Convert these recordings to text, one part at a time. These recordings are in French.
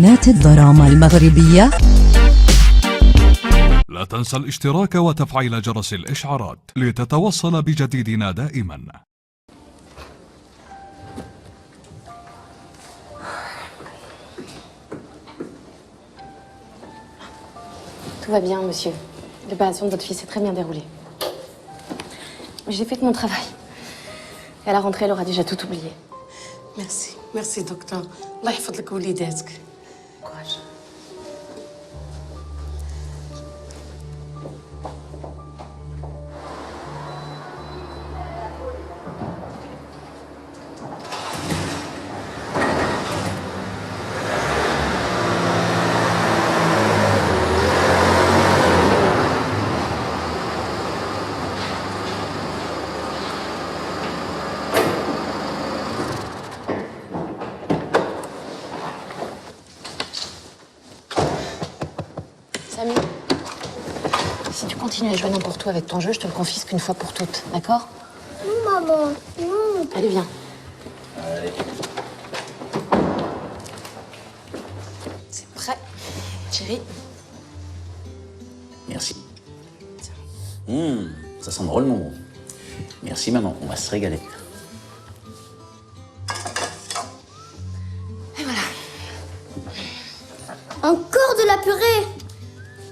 قناة الدراما المغربية. لا تنسى الاشتراك وتفعيل جرس الإشعارات لتتوصل بجديدنا دائما. Tout va bien, monsieur. L'opération de votre fille s'est très bien déroulée. J'ai fait mon travail. Et à la rentrée, elle aura déjà tout oublié. Merci. Merci, docteur. Allah يحفظ وليداتك. Courage. Samy, si tu continues à jouer n'importe où avec ton jeu, je te le confisque une fois pour toutes, d'accord? Non, maman, non. Allez, viens. C'est prêt, chérie. Merci. Ça sent drôlement bon. Merci maman, on va se régaler. Et voilà. Encore de la purée.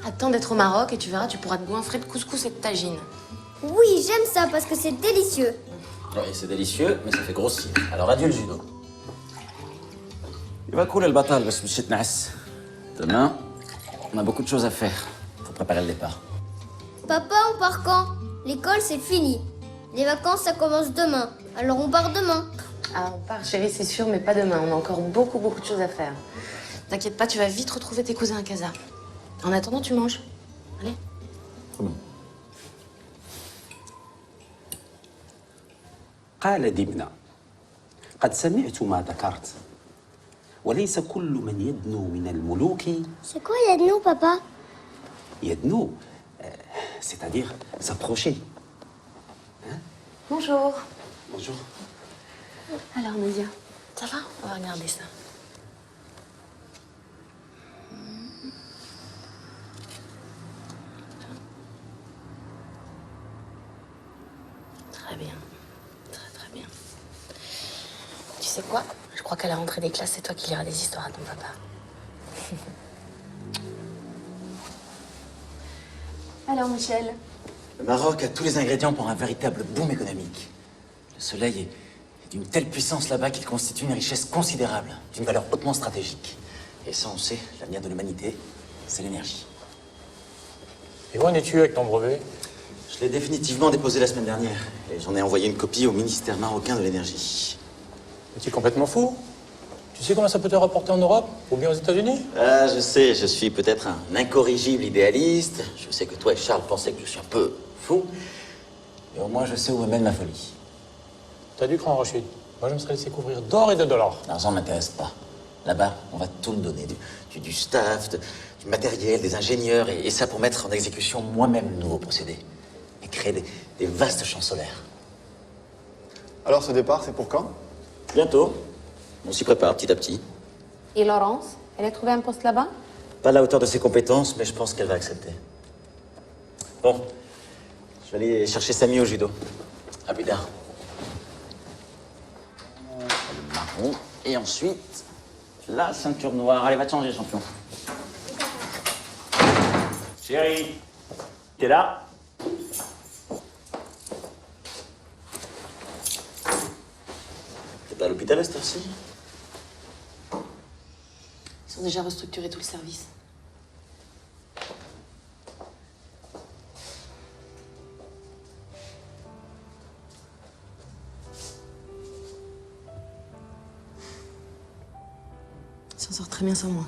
Attends d'être au Maroc et tu verras, tu pourras te goinfrer de couscous et de tagine. Oui, j'aime ça parce que c'est délicieux. Oui, c'est délicieux, mais ça fait grossir. Alors adieu le judo. Il va couler le batal, parce que demain, on a beaucoup de choses à faire. Faut préparer le départ. Papa, on part quand? L'école, c'est fini. Les vacances, ça commence demain. Alors on part demain. Ah, on part, chérie, c'est sûr, mais pas demain. On a encore beaucoup de choses à faire. T'inquiète pas, tu vas vite retrouver tes cousins à Casa. En attendant, tu manges. Allez. Très bien. قال ديبنا قد سمعت ما ذكرت وليس كل من يدنو من الملوك C'est quoi, il y a de nous, papa? يدنو c'est-à-dire s'approcher. Bonjour. Bonjour. Alors, Nadia, ça va? On va regarder ça. Très bien. Très bien. Tu sais quoi? Je crois qu'à la rentrée des classes, c'est toi qui liras des histoires à ton papa. Alors, Michel? Le Maroc a tous les ingrédients pour un véritable boom économique. Le soleil est d'une telle puissance là-bas qu'il constitue une richesse considérable, d'une valeur hautement stratégique. Et ça, on sait, l'avenir de l'humanité, c'est l'énergie. Et où en es-tu avec ton brevet? Je l'ai définitivement déposé la semaine dernière. Et j'en ai envoyé une copie au ministère marocain de l'énergie. Es-tu complètement fou? Tu sais comment ça peut te rapporter en Europe? Ou bien aux États-Unis? Ah, je sais, je suis peut-être un incorrigible idéaliste. Je sais que toi et Charles pensez que je suis un peu fou. Mais au moins, je sais où me mène ma folie. T'as du cran, Rachid. Moi, je me serais laissé couvrir d'or et de dollars. L'argent ne m'intéresse pas. Là-bas, on va tout me donner. Du staff, du matériel, des ingénieurs. Et ça pour mettre en exécution moi-même de nouveaux procédés. Et créer des vastes champs solaires. Alors ce départ, c'est pour quand? Bientôt. On s'y prépare petit à petit. Et Laurence? Elle a trouvé un poste là-bas? Pas à la hauteur de ses compétences, mais je pense qu'elle va accepter. Bon, je vais aller chercher Samy au judo. À plus tard. Le marron. Et ensuite, la ceinture noire. Allez, va te changer, champion. Chérie, t'es là? T'es pas à l'hôpital à cette heure-ci? Ils ont déjà restructuré tout le service. Ils s'en sortent très bien sans moi.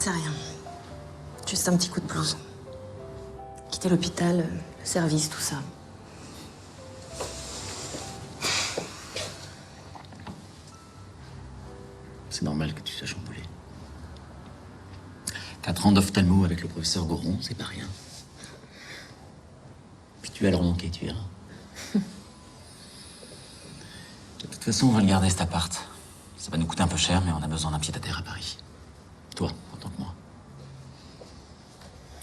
C'est rien. Juste un petit coup de blues. Quitter l'hôpital, le service, tout ça. C'est normal que tu sois chamboulé. 4 ans d'ophtalmo avec le professeur Goron, c'est pas rien. Tu vas le remanquer, tu verras. De toute façon, on va le garder, cet appart. Ça va nous coûter un peu cher, mais on a besoin d'un pied-à-terre à Paris. Toi, en tant que moi.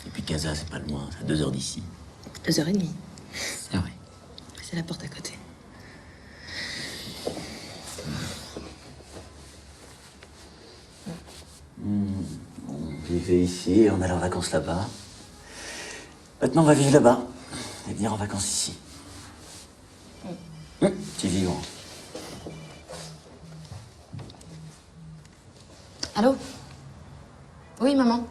Et puis Casa, c'est pas loin, c'est à 2 heures d'ici. 2h30. C'est vrai. C'est la porte à côté. On vivait ici et on allait en vacances là-bas. Maintenant, on va vivre là-bas et venir en vacances ici. Tu vis où? Allô? Oui, maman.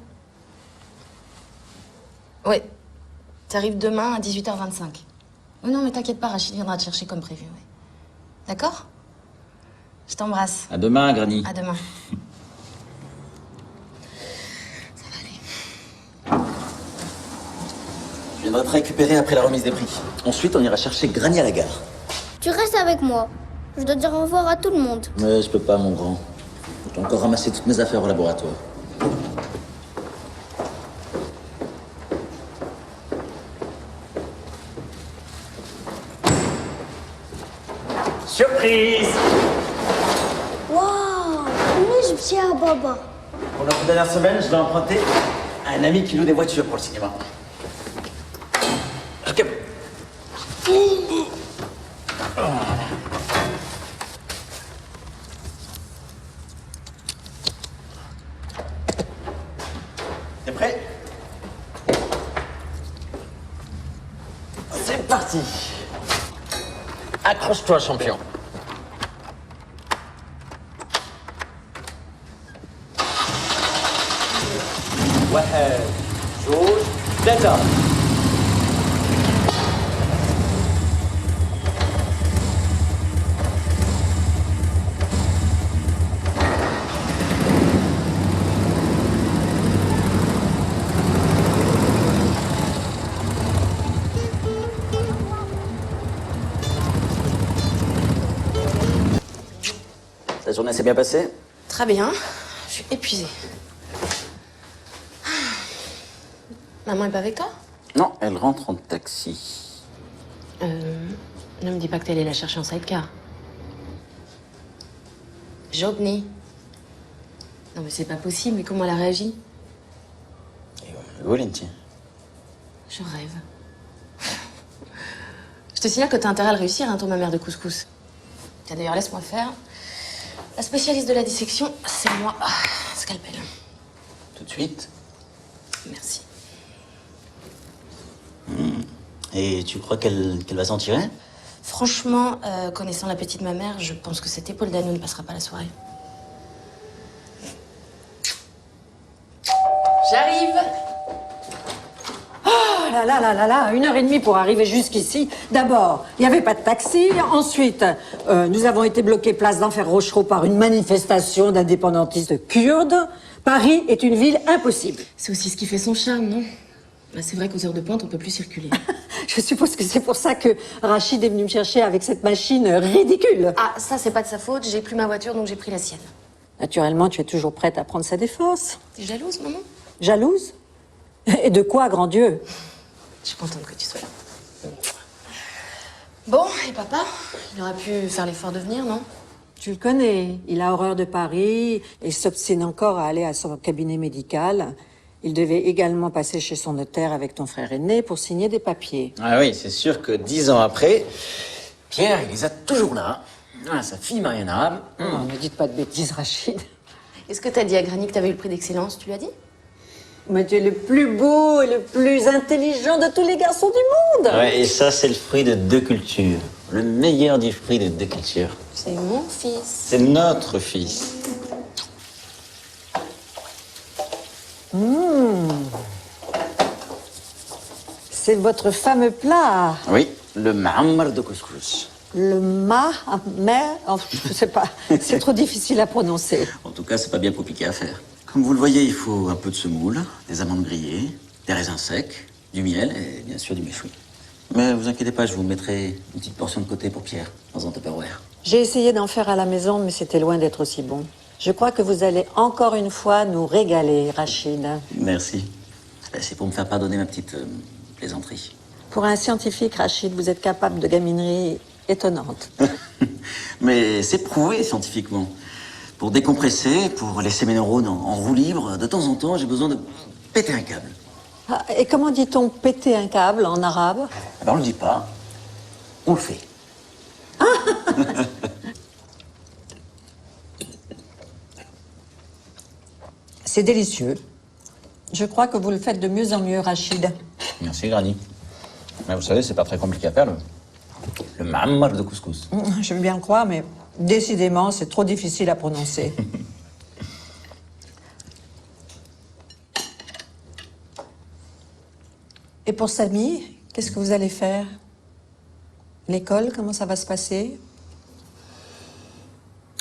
Oui. T'arrives demain à 18h25. Oh non, mais t'inquiète pas, Rachid viendra te chercher comme prévu, oui. D'accord? Je t'embrasse. À demain, Granny. À demain. Je viendrai te récupérer après la remise des prix. Ensuite, on ira chercher Granny à la gare. Tu restes avec moi. Je dois dire au revoir à tout le monde. Mais je peux pas, mon grand. Je dois encore ramasser toutes mes affaires au laboratoire. Surprise! Waouh! Mais je tiens à Baba. Pour la dernière semaine, je l'ai emprunté à un ami qui loue des voitures pour le cinéma. Ok. T'es prêt? C'est parti. Accroche-toi, champion. واحد جوج ثلاثة. La journée s'est bien passée? Très bien. Je suis épuisée. Maman est pas avec toi? Non, elle rentre en taxi. Ne me dis pas que t'es allée la chercher en sidecar. Jobni. Non mais c'est pas possible, mais comment elle a réagi? Valentin. Je rêve. Je te signale que t'as intérêt à le réussir, hein, toi, ma mère de couscous. Tiens, d'ailleurs, laisse-moi faire. La spécialiste de la dissection, c'est moi. Ah, scalpel. Tout de suite. Merci. Et tu crois qu'elle va s'en tirer? Franchement, connaissant l'appétit de ma mère, je pense que cette épaule d'agneau ne passera pas la soirée. J'arrive. Oh là là là là là, 1h30 pour arriver jusqu'ici. D'abord, il n'y avait pas de taxi. Ensuite, nous avons été bloqués place d'Enfer Rochereau par une manifestation d'indépendantistes kurdes. Paris est une ville impossible. C'est aussi ce qui fait son charme, non? Bah, c'est vrai qu'aux heures de pointe, on peut plus circuler. Je suppose que c'est pour ça que Rachid est venu me chercher avec cette machine ridicule. Ah, ça, c'est pas de sa faute. J'ai plus ma voiture, donc j'ai pris la sienne. Naturellement, tu es toujours prête à prendre sa défense. T'es jalouse, maman? Jalouse? Et de quoi, grand Dieu? Je suis contente que tu sois là. Bon, et papa? Il aurait pu faire l'effort de venir, non? Tu le connais, il a horreur de Paris et s'obstine encore à aller à son cabinet médical. Il devait également passer chez son notaire avec ton frère aîné pour signer des papiers. Ah oui, c'est sûr que 10 ans après, Pierre, il les a toujours là. Ah, sa fille Marianne Arabe. Oh, ne dites pas de bêtises, Rachid. Est-ce que t'as dit à Granny que t'avais eu le prix d'excellence? Tu lui as dit? Mais tu es le plus beau et le plus intelligent de tous les garçons du monde. Ouais, et ça, c'est le fruit de 2 cultures. Le meilleur du fruit de 2 cultures. C'est mon fils. C'est notre fils. C'est votre fameux plat. Oui, le ma'ammar de couscous. Le je sais pas, c'est trop difficile à prononcer. En tout cas, c'est pas bien compliqué à faire. Comme vous le voyez, il faut un peu de semoule, des amandes grillées, des raisins secs, du miel et bien sûr du méchoui. Mais vous inquiétez pas, je vous mettrai une petite portion de côté pour Pierre, dans un Tupperware. J'ai essayé d'en faire à la maison, mais c'était loin d'être aussi bon. Je crois que vous allez encore une fois nous régaler, Rachid. Merci. C'est pour me faire pardonner ma petite plaisanterie. Pour un scientifique, Rachid, vous êtes capable de gamineries étonnantes. Mais c'est prouvé scientifiquement. Pour décompresser, pour laisser mes neurones en roue libre, de temps en temps, j'ai besoin de péter un câble. Ah, et comment dit-on péter un câble en arabe? Eh ben, on le dit pas, on le fait. C'est délicieux. Je crois que vous le faites de mieux en mieux, Rachid. Merci, Granny. Mais vous savez, c'est pas très compliqué à faire, le mammar de couscous. Je veux bien le croire, mais décidément, c'est trop difficile à prononcer. Et pour Samy, qu'est-ce que vous allez faire? L'école, comment ça va se passer?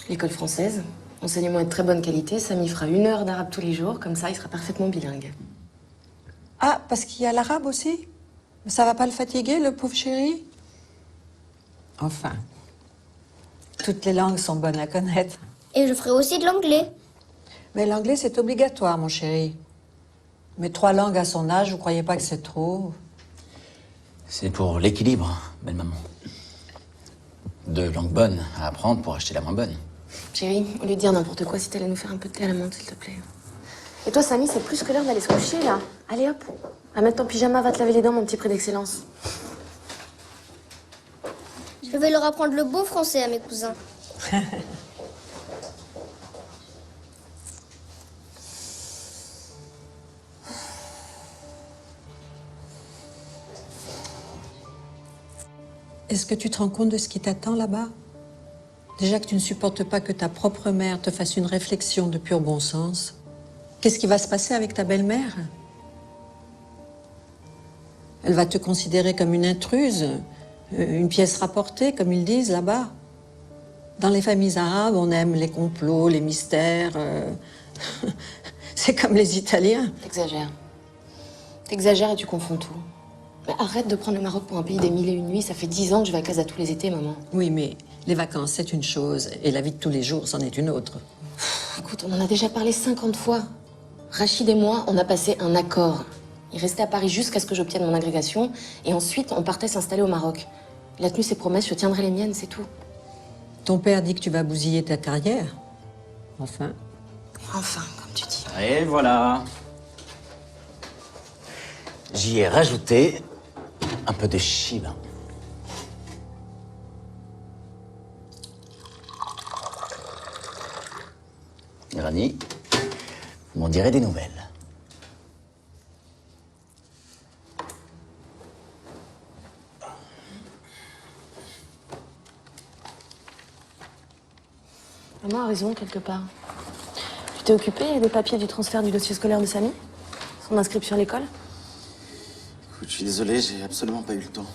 L'école française, enseignement est de très bonne qualité. Samy fera 1 heure d'arabe tous les jours, comme ça il sera parfaitement bilingue. Ah, parce qu'il y a l'arabe aussi? Ça va pas le fatiguer, le pauvre chéri? Enfin, toutes les langues sont bonnes à connaître. Et je ferai aussi de l'anglais. Mais l'anglais, c'est obligatoire, mon chéri. Mais 3 langues à son âge, vous croyez pas que c'est trop? C'est pour l'équilibre, belle maman. 2 langues bonnes à apprendre pour acheter la moins bonne. Chérie, au lieu de dire n'importe quoi, si t'allais nous faire un peu de thé à la menthe, s'il te plaît. Et toi, Samy, c'est plus que l'heure d'aller se coucher, là. Allez, hop. Va mettre ton pyjama, va te laver les dents, mon petit prix d'excellence. Je vais leur apprendre le bon français à mes cousins. Est-ce que tu te rends compte de ce qui t'attend là-bas? Déjà que tu ne supportes pas que ta propre mère te fasse une réflexion de pur bon sens. Qu'est-ce qui va se passer avec ta belle-mère? Elle va te considérer comme une intruse, une pièce rapportée, comme ils disent là-bas. Dans les familles arabes, on aime les complots, les mystères. C'est comme les Italiens. T'exagères. T'exagères et tu confonds tout. Mais arrête de prendre le Maroc pour un pays des 1001 nuits. Ça fait 10 ans que je vais à Casa tous les étés, maman. Oui, mais les vacances, c'est une chose, et la vie de tous les jours, c'en est une autre. Écoute, on en a déjà parlé 50 fois. Rachid et moi, on a passé un accord. Il restait à Paris jusqu'à ce que j'obtienne mon agrégation, et ensuite, on partait s'installer au Maroc. Il a tenu ses promesses, je tiendrai les miennes, c'est tout. Ton père dit que tu vas bousiller ta carrière. Enfin. Enfin, comme tu dis. Et voilà. J'y ai rajouté un peu de Shiba. Granny, vous m'en direz des nouvelles. Maman a raison, quelque part. Tu t'es occupée des papiers du transfert du dossier scolaire de Samy? Son inscription à l'école? Écoute, je suis désolé, j'ai absolument pas eu le temps.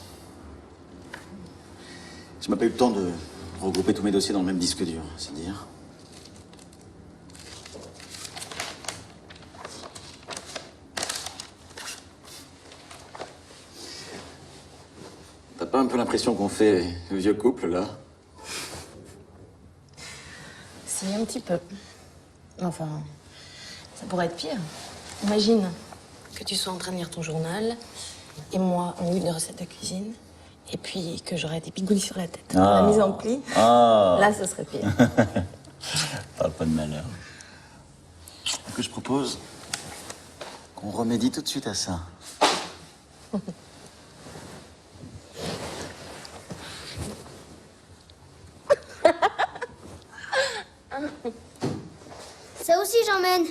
Je n'ai pas eu le temps de regrouper tous mes dossiers dans le même disque dur, c'est dire. T'as pas un peu l'impression qu'on fait vieux couple, là? Si, un petit peu. Enfin, ça pourrait être pire. Imagine que tu sois en train de lire ton journal, et moi, en une recette de cuisine, et puis que j'aurais des bigouilles sur la tête. La mise en pli, là, ce serait pire. Parle pas de malheur. Ce que je propose, qu'on remédie tout de suite à ça. Ça aussi, j'emmène.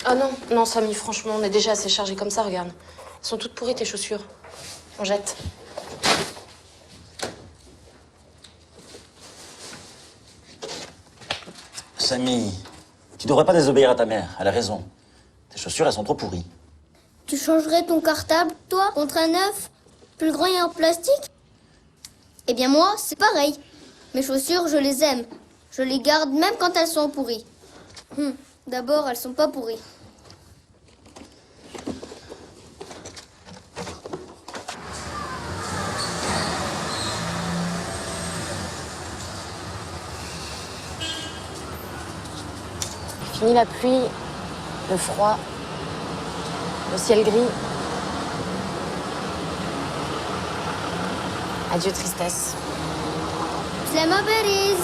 Ah non, non, Samy, franchement, on est déjà assez chargé comme ça, regarde. Elles sont toutes pourries, tes chaussures. On jette. Samy, tu devrais pas désobéir à ta mère, elle a raison. Tes chaussures, elles sont trop pourries. Tu changerais ton cartable, toi, contre un neuf, plus grand et en plastique? Eh bien moi, c'est pareil. Mes chaussures, je les aime. Je les garde même quand elles sont pourries. D'abord, elles sont pas pourries. Fini la pluie, le froid, le ciel gris. Adieu, tristesse. Slama Beriz.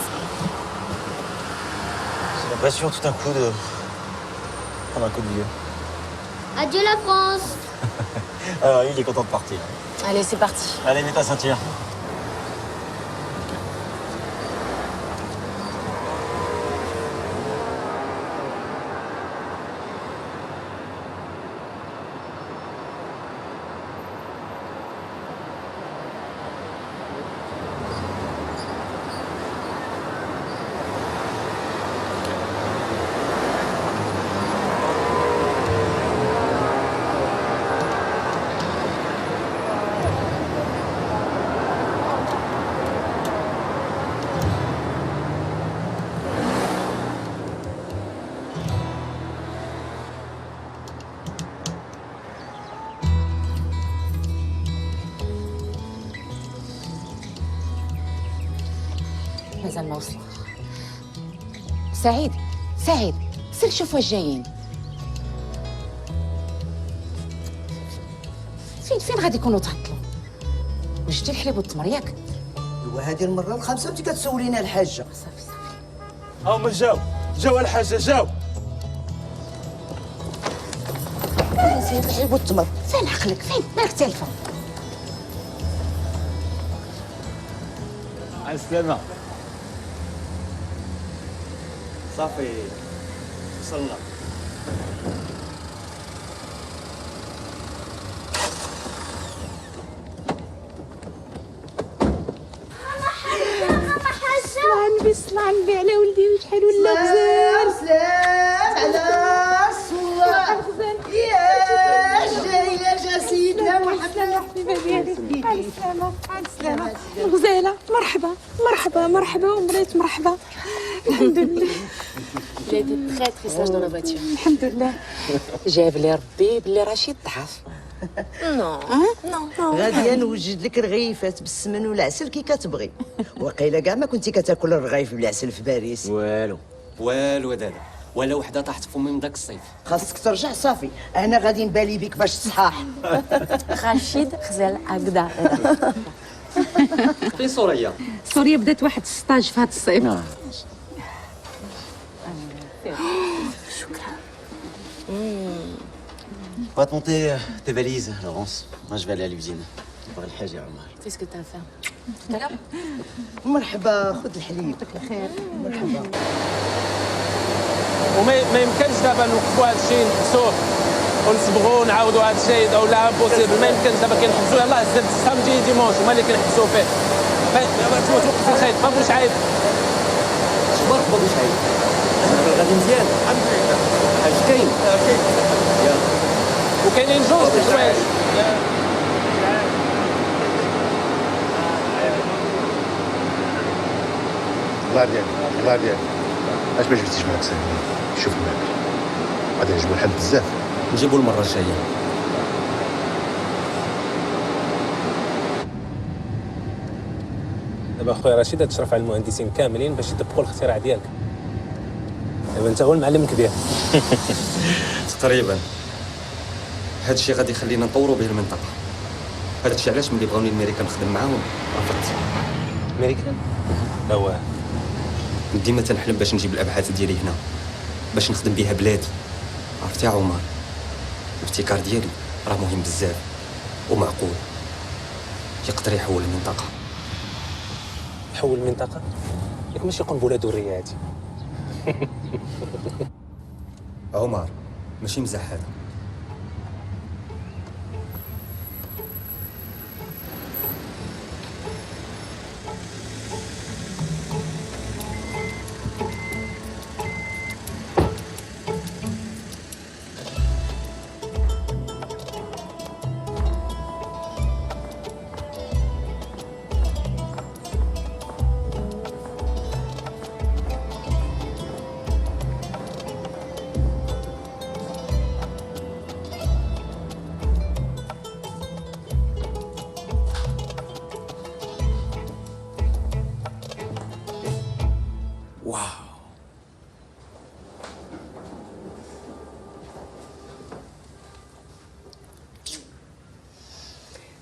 J'ai l'impression tout d'un coup de prendre un coup de vieux. Adieu la France. Alors, il est content de partir. Allez, c'est parti. Allez, mets ta ceinture. مازال ما وصل. سعيد سعيد سير شوف واش جايين. فين غادي يكونوا تعطلوا؟ وجدتي الحليب والتمر ياك؟ وهذه المره الخامسه وانت كتسولينا الحاجه. صافي صافي. هاهم جاو الحاجه جاو. سيد الحليب والتمر. فين عقلك؟ فين؟ مالك تالفه؟ على السلامة. صافي وصلنا. صلى على النبي على ولدي وشحال ولا غزال. سلام على الصلاة. يا جاي يا سيدنا مرحبا حبيبه ديالي. على السلامه على السلامه. غزاله مرحبا مرحبا مرحبا ومريت مرحبا. الحمد لله. Il a été très très sage dans la voiture. الحمد لله. جاب لي ربي باللي رشيد ضعف. Non. Non. غادي نوجد لك رغيفات بالسمن والعسل كي كتبغي. وقيلا كاع ما كنتي كتاكل الرغيف بالعسل في باريس. والو دادا ولا وحده طاحت في فمي من داك الصيف. خاصك ترجع صافي، انا غادي نبالي بك باش تصحاح. رشيد غزال هكذا. فين سوريا؟ سوريا بدات واحد الستاج في هذا الصيف. Va te monter tes valises, Laurence. Moi, je vais aller à l'usine. Pour le حاجة عمر. Fais ce que t'as à faire. Tout à l'heure. مرحبا، خذ الحليب. خير. مرحبا. وما يمكنش دابا نوقفوا هذا الشيء نحبسوه ونصبغوا ونعاودوا هذا الشيء ولا امبوسيبل. ما يمكنش دابا كنحبسوه يلاه السبت السامدي ديمونش هما اللي كنحبسوا فيه. توقف الخيط ما بغوش عايب. شبارك ما بغيتش عايب. غادي مزيان. الحمد لله. اش كاين؟ وكاينين جوج د الحوايج. الله يرضيك الله يرضيك. اش ما جبتيش معاك سامي؟ شوف معاك غادي نجيبو الحل بزاف. نجيبو المره الجايه. دابا خويا رشيد تشرف على المهندسين كاملين باش يطبقوا الاختراع ديالك. دابا انت هو المعلم الكبير. تقريبا. هذا الشيء غادي يخلينا نطوروا به المنطقه. هذا الشيء علاش ملي بغاوني الامريكان نخدم معاهم رفضت. امريكان؟ لا هو ديما تنحلم باش نجيب الابحاث ديالي هنا باش نخدم بها بلادي. عرفتي يا عمر الابتكار ديالي راه مهم بزاف ومعقول يقدر يحول المنطقه. يحول المنطقه؟ ياك ماشي قنبله دوريه هادي. عمر ماشي مزاح هذا.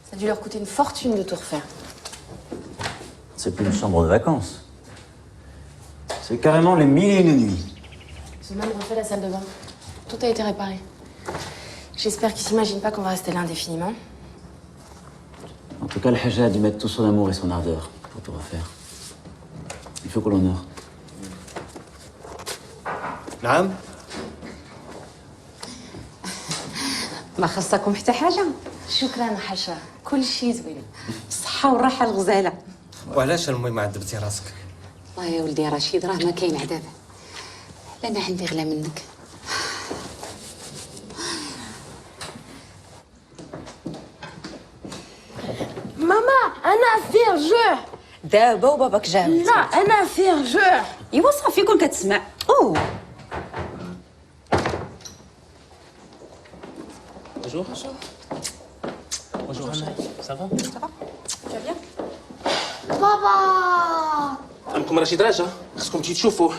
Ça a dû leur coûter une fortune de tout refaire. C'est plus une chambre de vacances. C'est carrément les 1001 nuits. Ils ont même refait la salle de bain. Tout a été réparé. J'espère qu'ils s'imaginent pas qu'on va rester là indéfiniment. En tout cas, le Haja a dû mettre tout son amour et son ardeur pour tout refaire. Il faut que l'honneur. نعم. ما خصكم حتى حاجه. شكرا حشا، كل شيء زوين. الصحه والراحه الغزاله. وعلاش المهم عذبتي راسك؟ والله يا ولدي رشيد راه ما كاين عذاب. انا عندي غلا منك. ماما انا فيرجو. دابا وباباك جا. لا انا فيرجو. ايوا صافي كون كتسمع. اوه Bonjour. Bonjour. Ça va? Ça va? Tu vas bien? بابا عمكم رشيد راجع، خصكم تجي تشوفوه.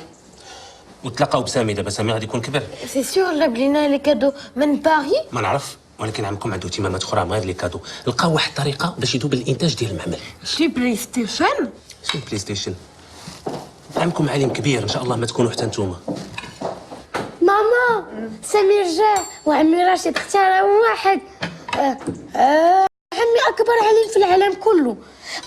وتلاقاو بسامي دابا، سامي غادي يكون كبر. سي سيغ جاب لينا لي كادو من باري. ما نعرف، ولكن عمكم عنده اهتمامات اخرى من غير لي كادو. لقاو واحد الطريقه باش يدوب الانتاج ديال المعمل. شي بلاي ستيشن. شنو بلاي ستيشن؟ عمكم عالم كبير، ان شاء الله ما تكونوا حتى نتوما. ماما سمير جا وعمي راشد اختار واحد عمي اكبر علم في العالم كله.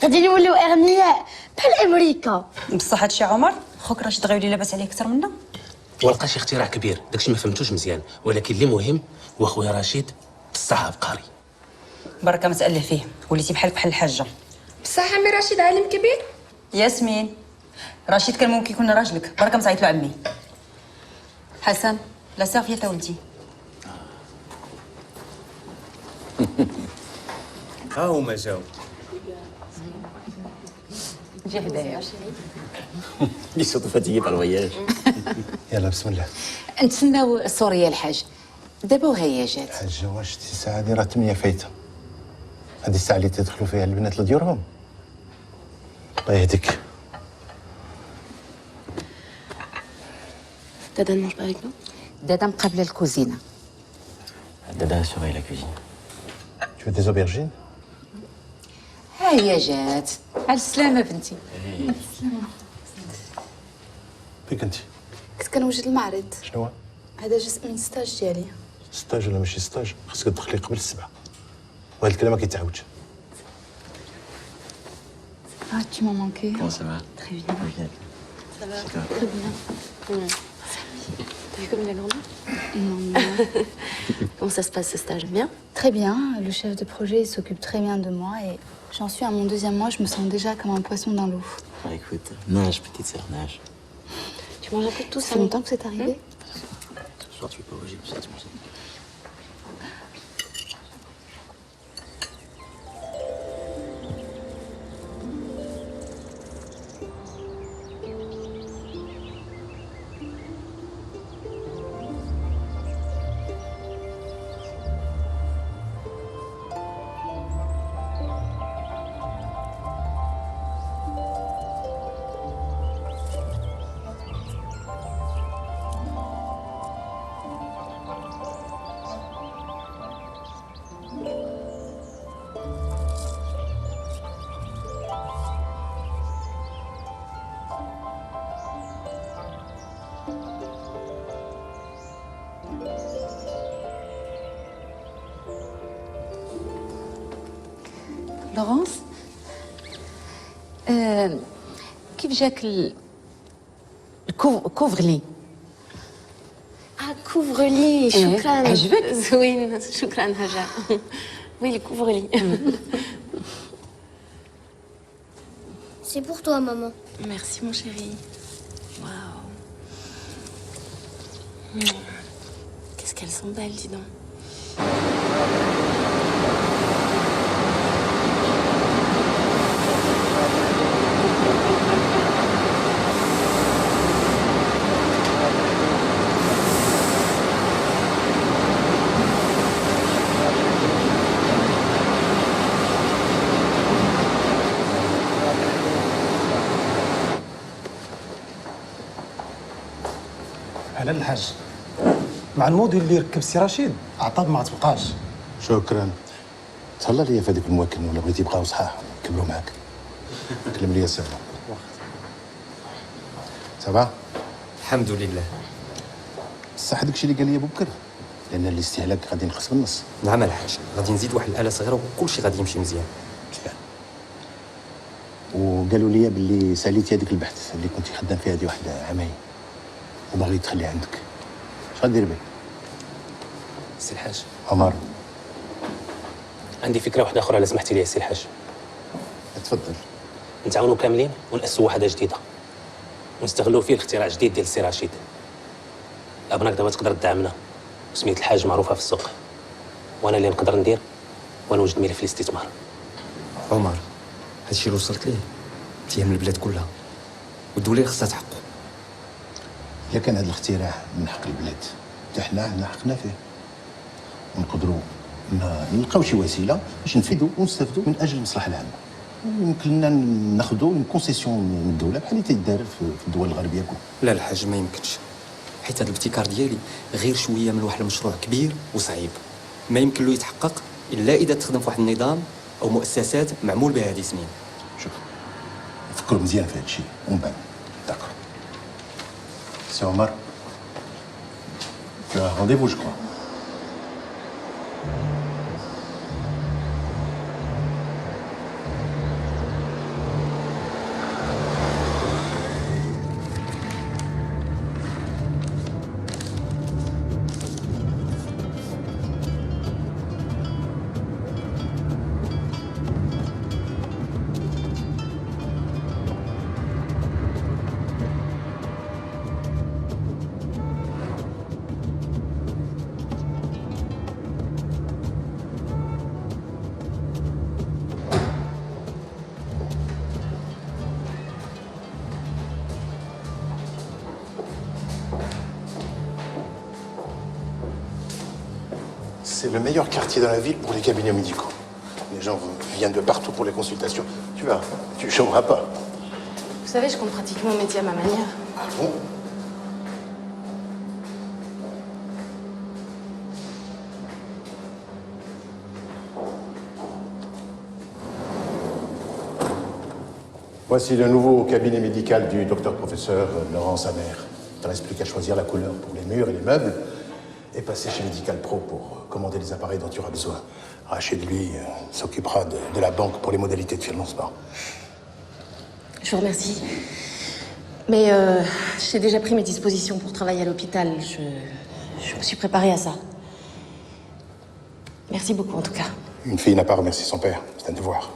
غادي نوليو اغنياء بحال امريكا. بصح هادشي عمر خوك راشد غيولي لاباس عليه اكثر منا. ولقى شي اختراع كبير، داكشي ما فهمتوش مزيان، ولكن اللي مهم هو خويا رشيد بصح عبقري. بركه ما تأله فيه، وليتي بحال الحاجه. بصح عمي راشد عالم كبير. ياسمين رشيد كان ممكن يكون راجلك، بركه ما تعيط له عمي. حسن لا سيرفيت ولدي. ها هما جاو. جي هدايا. Il est surtout fatigué par le voyage. يلا بسم الله. نتسناو سوريا الحاج. دابا وهي جات. حاجة واش شتي الساعة هادي راه 8 فايتة. هادي الساعة اللي تدخلوا فيها البنات لديورهم. الله يهديك. Dada ne mange pas avec nous? دادا مقابله الكوزينه. Dada surveille la cuisine. Tu veux des aubergines؟ ها هي جات. على السلامه بنتي. فيك انت؟ كنت كنوجد المعرض. شنو هو؟ هذا جزء من ستاج ديالي. ستاج ولا ماشي ستاج؟ خاصك تدخلي قبل السبعة. وهاد الكلام ما كيتعاودش. Ah, tu m'as manqué. Comment ça va? Très bien. Ça va très bien. T'as vu comme il a grandi? Non. Comment ça se passe ce stage? Bien? Très bien. Le chef de projet s'occupe très bien de moi et j'en suis à mon 2e mois. Je me sens déjà comme un poisson dans l'eau. Ah, écoute, nage, petite sœur, nage. Tu manges un peu de tout Ça ça? fait longtemps que c'est arrivé? Ce soir, tu es pas obligé de ça, tu manges. لورانس كيف جاك الكوفغلي؟ couvre-lit. شكرا. عجبك؟ زوين. شكرا هجا. Oui, le couvre-lit. C'est pour toi, maman. Merci, mon chéri. Waouh. Qu'est-ce qu'elles sont belles, dis donc. على الحاج مع الموديل اللي ركب سي رشيد عطاب ما تبقاش. شكرا. تهلا ليا في هذيك المواكن ولا بغيتي يبقاو صحاح كملوا معاك. كلم لي سافا. سافا؟ الحمد لله. بصح داكشي اللي قال لي بكر لان الاستهلاك غادي ينقص بالنص. نعم الحاج، غادي نزيد واحد الآلة صغيرة وكلشي غادي يمشي مزيان. وقالوا لي باللي ساليتي هذيك البحث اللي كنتي خدام فيها هذه واحد عامين وباغي تخليه عندك. اش غدير به؟ سي الحاج عمر عندي فكره واحده اخرى الا سمحتي لي يا سي الحاج. تفضل. نتعاونوا كاملين ونأسسوا وحده جديده ونستغلوا فيه الاختراع الجديد ديال السي رشيد. ابناك دابا تقدر تدعمنا وسميت الحاج معروفه في السوق، وانا اللي نقدر ندير ونوجد ملف الاستثمار. عمر، هادشي اللي وصلت ليه تيهم البلاد كلها والدوله خصها تحقه. الا كان هذا الاختراع من حق البلاد حتى حنا عندنا حقنا فيه ونقدروا نلقاو شي وسيله باش نفيدوا ونستافدوا من اجل المصلحه العامه. يمكن لنا ناخذوا اون كونسيسيون من الدوله بحال اللي تيدار في الدول الغربيه كلها. لا الحاج ما يمكنش، حيت هذا الابتكار ديالي غير شويه من واحد المشروع كبير وصعيب ما يمكن له يتحقق الا اذا تخدم في واحد النظام او مؤسسات معمول بها هذه سنين. شوف نفكروا مزيان في هذا الشيء ومن بعد داكور. سي عمر tu as un rendez-vous je crois. C'est le meilleur quartier dans la ville pour les cabinets médicaux. Les gens viennent de partout pour les consultations. Tu vas, tu chômeras pas. Vous savez, je compte pratiquer mon métier à ma manière. Ah bon? Voici le nouveau cabinet médical du docteur professeur Laurent Samer. Il ne reste plus qu'à choisir la couleur pour les murs et les meubles et passer chez Medical Pro pour commander les appareils dont tu auras besoin. Rachid, lui, s'occupera de la banque pour les modalités de financement. Je vous remercie. Mais j'ai déjà pris mes dispositions pour travailler à l'hôpital. Je me suis préparée à ça. Merci beaucoup, en tout cas. Une fille n'a pas remercié son père. C'est un devoir.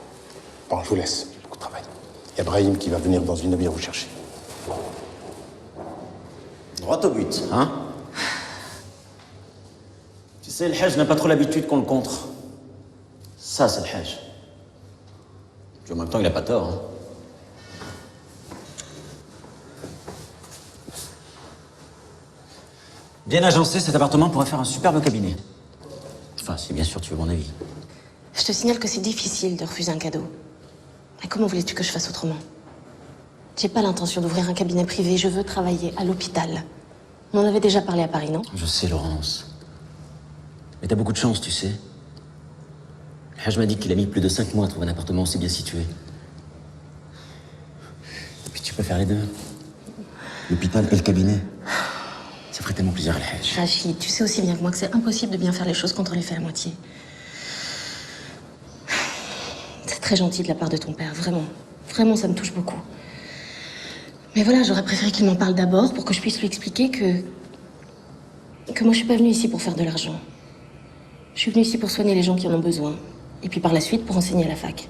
Bon, je vous laisse. J'ai beaucoup de travail. Il y a Brahim qui va venir dans une demi-heure vous chercher. Droit au but, hein? Tu sais, le Hajj n'a pas trop l'habitude qu'on le contre. Ça, c'est le Hajj. Puis en même temps, il n'a pas tort, hein? Bien agencé, cet appartement pourrait faire un superbe cabinet. Enfin, si bien sûr tu veux mon avis. Je te signale que c'est difficile de refuser un cadeau. Mais comment voulais-tu que je fasse autrement? J'ai pas l'intention d'ouvrir un cabinet privé, je veux travailler à l'hôpital. On en avait déjà parlé à Paris, non? Je sais, Laurence. Mais t'as beaucoup de chance, tu sais. Le Hajj m'a dit qu'il a mis plus de 5 mois à trouver un appartement aussi bien situé. Et puis tu peux faire les deux. L'hôpital et le cabinet. Ça ferait tellement plaisir à le Hajj. Rachid, tu sais aussi bien que moi que c'est impossible de bien faire les choses quand on les fait à moitié. C'est très gentil de la part de ton père, vraiment. Vraiment, ça me touche beaucoup. Mais voilà, j'aurais préféré qu'il m'en parle d'abord pour que je puisse lui expliquer que moi, je suis pas venue ici pour faire de l'argent. Je suis venue ici pour soigner les gens qui en ont besoin. Et puis par la suite, pour enseigner à la fac.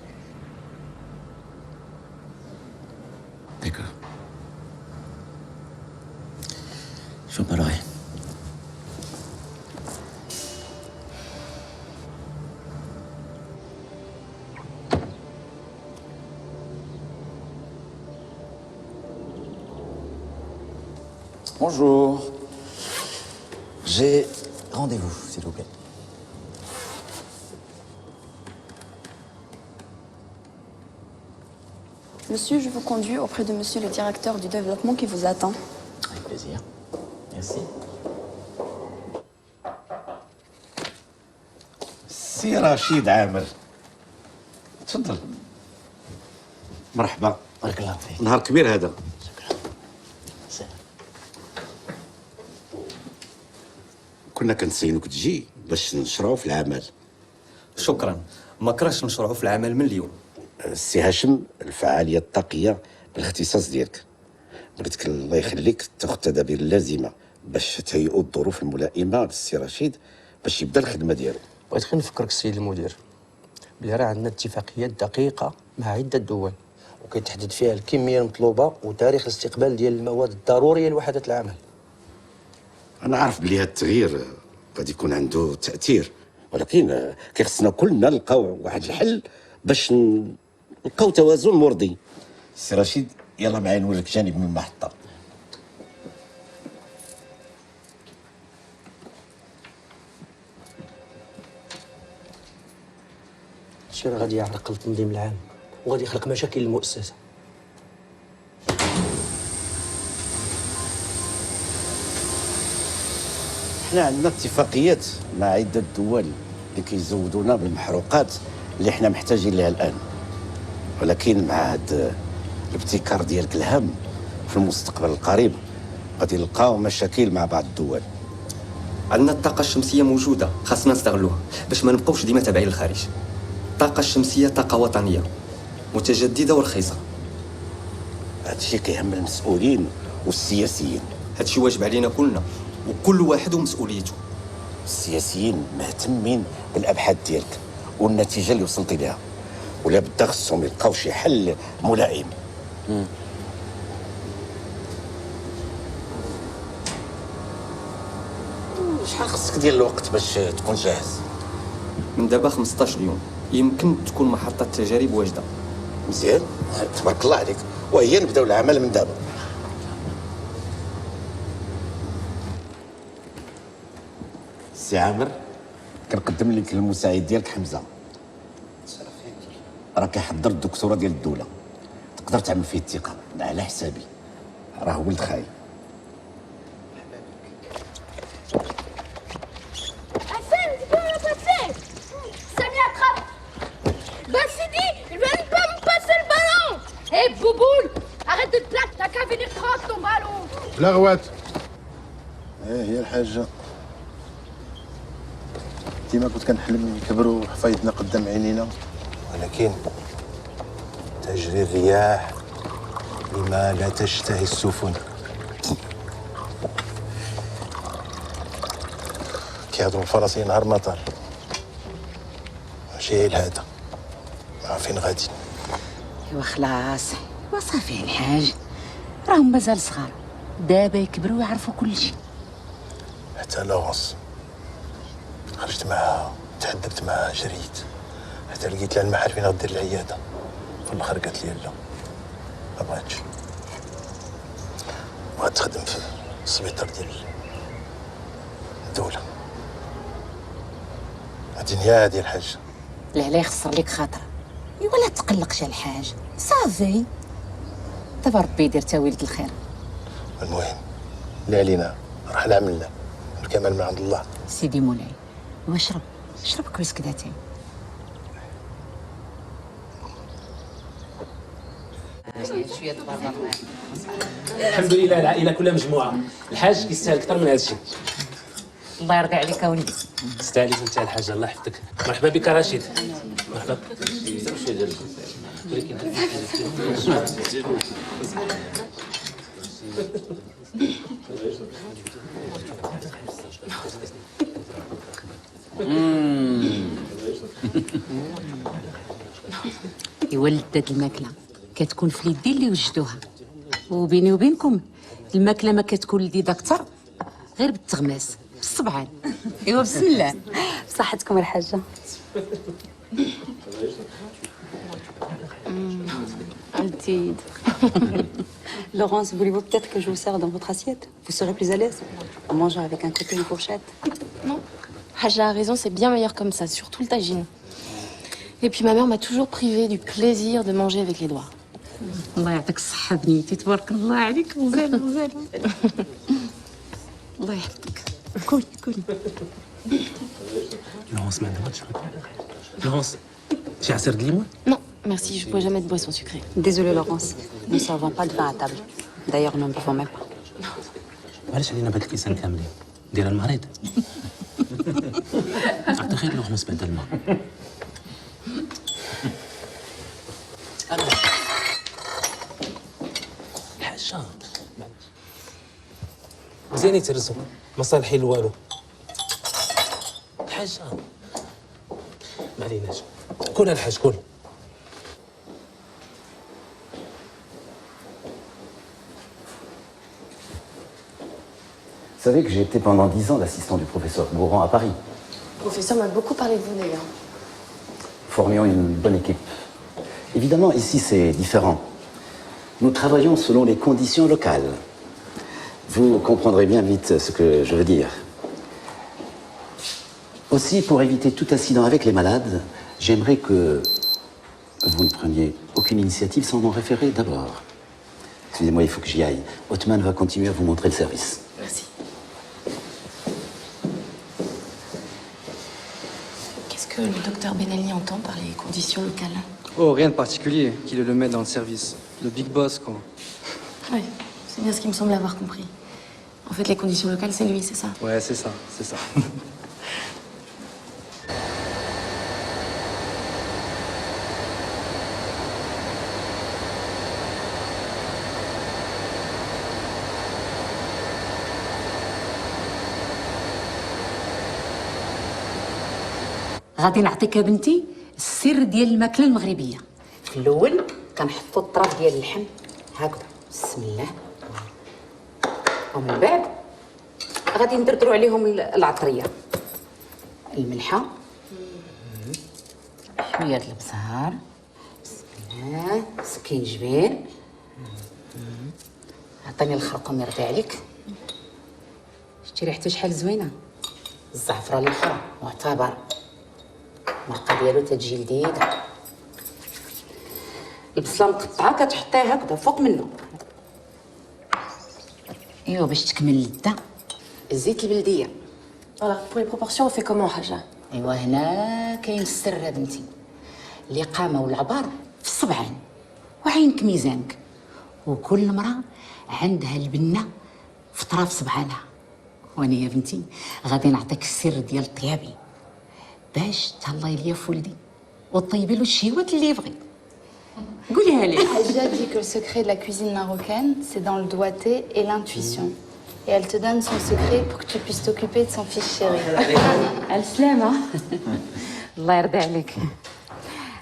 D'accord. J'en parlerai. Bonjour. J'ai rendez-vous, s'il vous plaît. Monsieur, je vous conduis auprès de monsieur le directeur du développement qui vous attend. Avec plaisir. Merci. سي رشيد عامر تفضل. مرحبا. بارك الله فيك. نهار كبير هذا. كنا كنسينوك تجي باش نشرعوا في العمل. شكرا، ما كرهش نشرعوا في العمل من اليوم. السي هاشم، الفعاليه الطاقيه بالاختصاص ديالك، بغيتك الله يخليك تاخذ التدابير اللازمه باش تهيئوا الظروف الملائمه للسي رشيد باش يبدا الخدمه ديالو. بغيت غير نفكرك السيد المدير بلي راه عندنا اتفاقيات دقيقه مع عده دول وكيتحدد فيها الكميه المطلوبه وتاريخ الاستقبال ديال المواد الضروريه لوحدات العمل. انا عارف بلي هذا التغيير غادي يكون عنده تاثير، ولكن كيخصنا كلنا نلقاو واحد الحل باش نلقاو توازن مرضي. السي رشيد يلا معايا نوريك جانب من المحطه. هادشي راه غادي يعرقل التنظيم العام وغادي يخلق مشاكل للمؤسسه. حنا عندنا اتفاقيات مع عده دول اللي كيزودونا بالمحروقات اللي حنا محتاجين لها الان، ولكن مع هذا الابتكار ديالك الهام في المستقبل القريب غادي نلقاو مشاكل مع بعض الدول. عندنا الطاقه الشمسيه موجوده، خاصنا نستغلوها باش ما نبقاوش ديما تابعين للخارج. الطاقه الشمسيه طاقه وطنيه متجدده ورخيصه. هادشي كيهم المسؤولين والسياسيين. هادشي واجب علينا كلنا وكل واحد ومسؤوليته. السياسيين مهتمين بالابحاث ديالك والنتيجه اللي وصلتي لها، ولا بدا خصهم يلقاو شي حل ملائم. شحال خصك ديال الوقت باش تكون جاهز؟ من دابا 15 يوم يمكن تكون محطه التجارب واجده. مزيان، تبارك الله عليك، وهي نبداو العمل من دابا. سي عامر، كنقدم لك المساعد ديالك حمزه، راه كيحضر الدكتوراه ديال الدوله، تقدر تعمل فيه الثقه على حسابي، راه ولد خاي. Hassan, tu peux me passer? Samia, attrape. Bah, Sidi, il vient pas me passer le ballon. Hé, Bouboule, arrête de te plaindre, t'as qu'à venir prendre ton ballon. لا غوات. هي الحاجه ديما كنت كنحلم نكبروا حفايدنا قدام عينينا، ولكن تجري الرياح لما لا تشتهي السفن. كيهضروا الفراسين نهار مطر، ماشي لهذا، ما عارفين غادي. ايوا خلاص، ايوا صافي الحاج، راهم مازال صغار، دابا يكبروا ويعرفوا كل شيء. حتى لورنس خرجت معاها، تحدبت معاها، جريت حتى لقيت لها المحل فين غدير العياده، في الاخر قالت لي لا، ما بغاتش، بغات تخدم في السبيطار ديال الدوله. هادي نيا هادي الحاج. لا لا يخسر لك خاطر، ايوا لا تقلقش الحاج، صافي دابا ربي يدير تا ولد الخير. المهم اللي علينا راح نعملنا، الكمال من عند الله. سيدي مولاي، واشرب شرب كويس كدا تاني. الحمد لله العائله كلها مجموعه، الحاج كيستاهل اكثر من هذا الشيء. الله يرضي عليك اوليدي. تستاهلي انت الحاج، الله يحفظك. مرحبا بك رشيد. مرحبا. ايوا لذات الماكله كتكون في اليدين اللي وجدوها، وبيني وبينكم الماكله ما كتكون لذيذه اكثر غير بالتغماس بالصبعان. ايوا بسم الله. بصحتكم الحاجه. Altide. Laurence, voulez-vous peut-être que je vous serve dans votre assiette? Vous serez plus à l'aise en mangeant avec un côté une fourchette. Non, Haja a raison, c'est bien meilleur comme ça, surtout le tagine. Et puis ma mère m'a toujours privé du plaisir de manger avec les doigts. الله يعطيك الصحة بنيتي، تبارك الله عليك، مزال مزال. الله يحفظك. كوني كوني. لورنس ما عندها ما تشرب. لورنس شي عصير د الليمون؟ Non, Merci, je ne bois jamais de boisson sucrée. Désolée, Laurence. Nous ne servons pas de vin à table. D'ailleurs, nous ne buvons même pas. علاش علينا بهاد الكيسان كاملين؟ ديرها المريض. عطي غير الغمس بعد الماء. الحاجة مزيان يترزو ما صالحين لوالو. الحاجة ما عليناش. كل الحاج كل. Vous savez que j'ai été pendant 10 ans l'assistant du professeur Gourand à Paris. Le professeur m'a beaucoup parlé de vous d'ailleurs. Formions une bonne équipe. Évidemment, ici, c'est différent. Nous travaillons selon les conditions locales. Vous comprendrez bien vite ce que je veux dire. Aussi, pour éviter tout incident avec les malades, j'aimerais que vous ne preniez aucune initiative sans m'en référer d'abord. Excusez-moi, il faut que j'y aille. Othman va continuer à vous montrer le service. Merci. Qu'est-ce que le docteur Benelli entend par les conditions locales? Oh, rien de particulier, qu'il est le maître dans le service. Le big boss, quoi. Oui, c'est bien ce qu'il me semble avoir compris. En fait, les conditions locales, c'est lui, c'est ça? Ouais, c'est ça, c'est ça. غادي نعطيك بنتي السر ديال الماكله المغربيه. في الاول كنحطوا الطراف ديال اللحم هكذا، بسم الله، ومن بعد غادي ندردروا عليهم العطريه، الملحه، شويه د البزار، بسم الله، سكينجبير، عطيني الخرقوم يرضي عليك. شتي ريحته شحال زوينه، الزعفران الاخرى معتبر، المرقه ديالو تتجي لذيذه. البصله مقطعه كتحطيها هكذا فوق منه. ايوا باش تكمل اللذه الزيت البلديه. Voilà, pour les proportions, on fait comment, Haja? ايوا هنا كاين السر بنتي. الإقامة والعبار في الصبعان وعينك ميزانك، وكل مرة عندها البنة في طراف صبعانها. وانا يا بنتي غادي نعطيك السر ديال الطيابي باش تهلاي ليا في ولدي وطيبي له الشهوات اللي يبغي. قوليها لي. Hadja dit que le secret de la cuisine marocaine, c'est dans le doigté et l'intuition. Et elle te donne son secret pour que tu puisses t'occuper de son fils chéri. السلامة. الله يرضي عليك.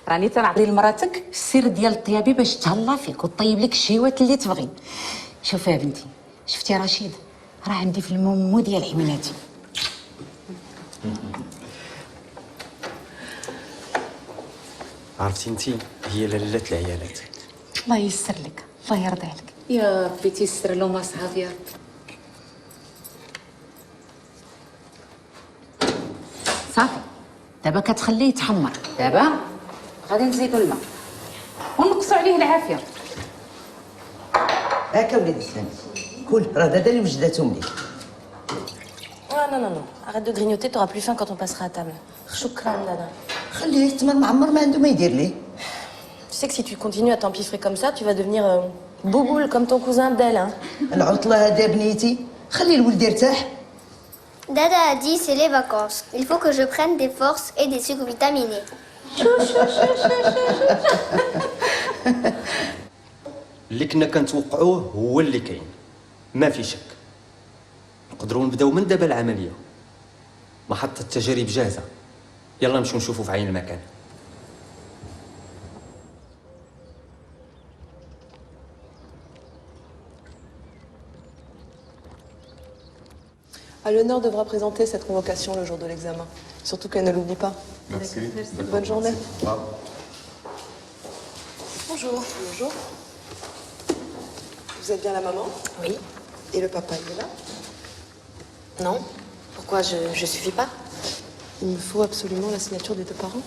راني تنعطي لمراتك السر ديال الطيابي باش تهلا فيك وطيب لك الشهوات اللي تبغي. شوفي يا بنتي، شفتي رشيد راه عندي في المومو ديال حميناتي. عرفتي انتي هي لاله العيالات. الله ييسر لك، الله يرضي عليك. يا ربي تيسر لهم اصحاب يا ربي. صافي دابا كتخليه يتحمر. دابا غادي نزيدو الماء ونقصوا عليه العافيه. هاكا وليدي السلام، كل راه هذا اللي وجداتهم ليك. Ah non, non, non. Arrête de grignoter, t'auras plus faim quand on passera à table. Choukran, Dada. خليه تما معمر ما عنده ما يدير ليه. Tu sais que si tu continues à t'empiffrer comme ça, tu vas devenir bouboule comme ton cousin Abdel, hein. العطله هذا بنيتي، خلي الولد يرتاح. Dada a dit c'est les vacances. Il faut que je prenne des forces et des sucres vitaminés. اللي كنا كنتوقعوه هو اللي كاين، ما في شك. نقدروا نبداو من دابا العمليه. محطه التجارب جاهزه، يلا نمشيو نشوفوا في عين المكان. Léonore devra présenter cette convocation le jour de l'examen. Surtout qu'elle ne l'oublie pas. Merci. Bonne journée. Bonjour. Bonjour. Vous êtes bien la maman? Oui. Et le papa, il est là? Non. Pourquoi je suffis pas? Il me faut absolument la signature des deux parents.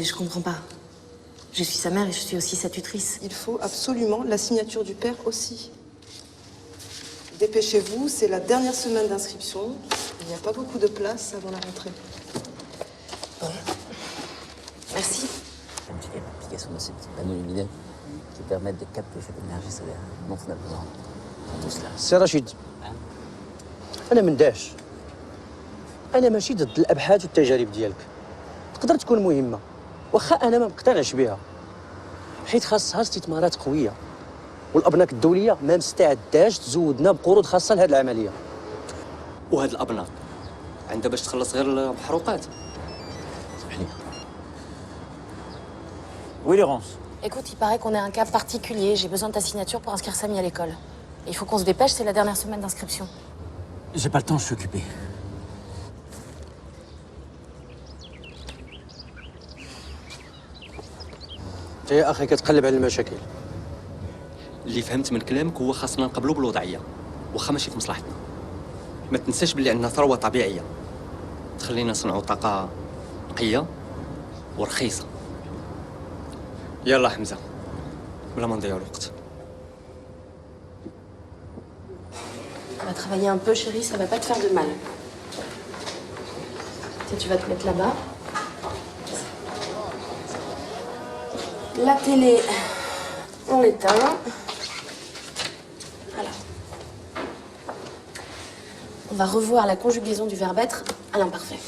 Je comprends pas. Je suis sa mère et je suis aussi sa tutrice. Il faut absolument la signature du père aussi. Dépêchez-vous, c'est la dernière semaine d'inscription. Il n'y a pas beaucoup de place avant la rentrée. Bon. Merci. l'application de ces petits panneaux lumineux qui permettent de capter cette énergie solaire dont on a besoin. Tout cela. سي رشيد انا من داعش انا ماشي ضد الابحاث والتجارب ديالك تقدر تكون مهمه واخا انا ما مقتنعش بها حيت خاصها استثمارات قويه والابناك الدوليه ما مستعداش تزودنا بقروض خاصه لهذه العمليه. وهاد الابناك عندها باش تخلص غير المحروقات. Oui, Laurence. Écoute, il paraît qu'on est un cas particulier. J'ai besoin de ta signature pour inscrire Samy à l'école. Il faut qu'on se dépêche, c'est la dernière semaine d'inscription. J'ai pas le temps, je suis occupé. انت يا اخي كتقلب على المشاكل. اللي فهمت من كلامك هو خاصنا نقبلوا بالوضعيه واخا ماشي في مصلحتنا. ما تنساش بلي عندنا ثروه طبيعيه تخلينا نصنعوا طاقه نقيه ورخيصه. يلا حمزه بلا ما نضيعوا الوقت. On va travailler un peu, chérie, ça va pas te faire de mal. Tu vas te mettre là-bas. La télé, on l'éteint. Voilà. On va revoir la conjugaison du verbe être à l'imparfait.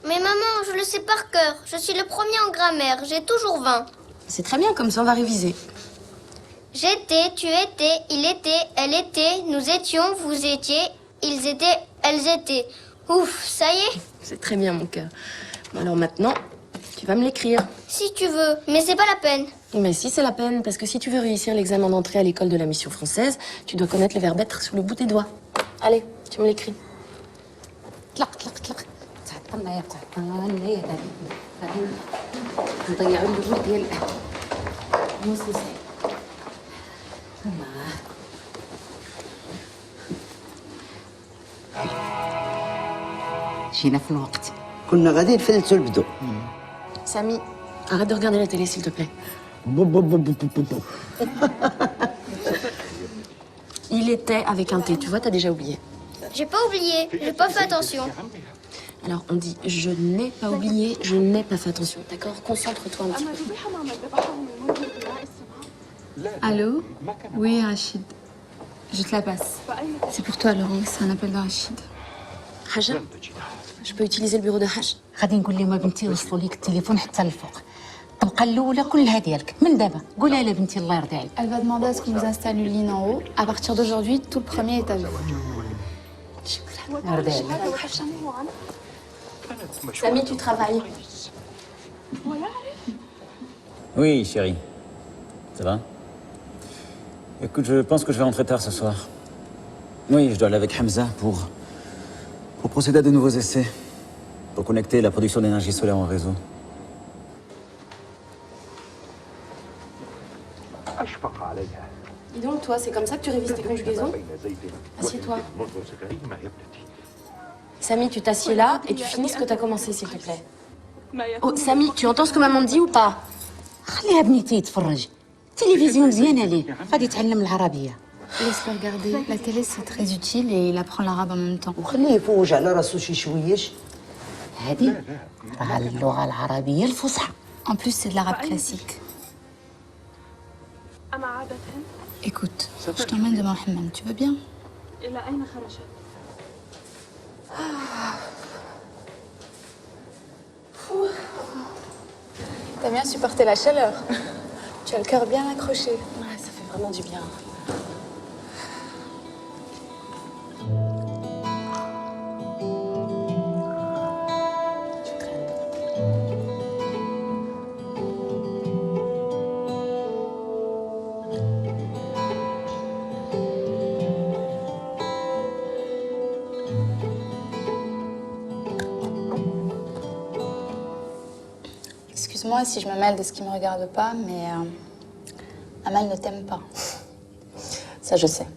Mais maman, je le sais par cœur. Je suis le premier en grammaire. J'ai toujours 20. C'est très bien, comme ça on va réviser. J'étais, tu étais, il était, elle était, nous étions, vous étiez, ils étaient, elles étaient. Ouf, ça y est. C'est très bien, mon cœur. Bon, alors maintenant, tu vas me l'écrire. Si tu veux, mais c'est pas la peine. Mais si, c'est la peine, parce que si tu veux réussir l'examen d'entrée à l'école de la mission française, tu dois connaître le verbe être sur le bout des doigts. Allez, tu me l'écris. طلق طلق طلق تعطلنا يا تعطلنا يا نضيعوا الوجود ديال نص ساعه. جينا في الوقت. كنا غادي نفلتوا البدو. Samy, arrête de regarder la télé, s'il te plaît. Il était avec un T, tu vois, t'as déjà oublié. J'ai pas oublié, j'ai pas fait attention. Alors, on dit je n'ai pas oublié, je n'ai pas fait attention, d'accord? Concentre-toi un petit peu. Allô? Oui, Rachid. Je te la passe. C'est pour toi, Laurence, c'est un appel de Rachid. Haja, je peux utiliser le bureau de Haj? غادي نقول لهم بنتي يوصلوا لك التليفون حتى للفوق. الطبقه الاولى كلها ديالك من دابا. قولها لها بنتي الله يرضي عليك. Elle va demander à ce qu'on vous installe une ligne en haut. À partir d'aujourd'hui, tout le premier est à vous. الله يرضي عليك. Samy, tu travailles. Oui, chérie. Ça va? Écoute, je pense que je vais rentrer tard ce soir. Oui, je dois aller avec Hamza pour procéder à de nouveaux essais. Pour connecter la production d'énergie solaire au réseau. Dis donc, toi, c'est comme ça que tu révises tes conjugaisons? Assieds-toi. Samy, tu t'assieds là et tu finis ce que t'as commencé, s'il te plaît. Oh, Samy, tu entends ce que maman dit ou pas? خليها بنيتي يتفرج. التلفزيون مزيانه ليه غادي يتعلم العربيه. Laisse-le regarder. La télé, c'est très utile et il apprend l'arabe en même temps. وخليه يفوج على راسو شي شويش. هذه راه اللغه العربيه الفصحى. En plus, c'est de l'arabe classique. Écoute, je t'emmène devant Hammam, tu veux bien? T'as bien supporté la chaleur. Tu as le cœur bien accroché. Ouais, ça fait vraiment du bien. Excuse-moi si je me mêle de ce qui me regarde pas, mais Amal ne t'aime pas. Ça, je sais.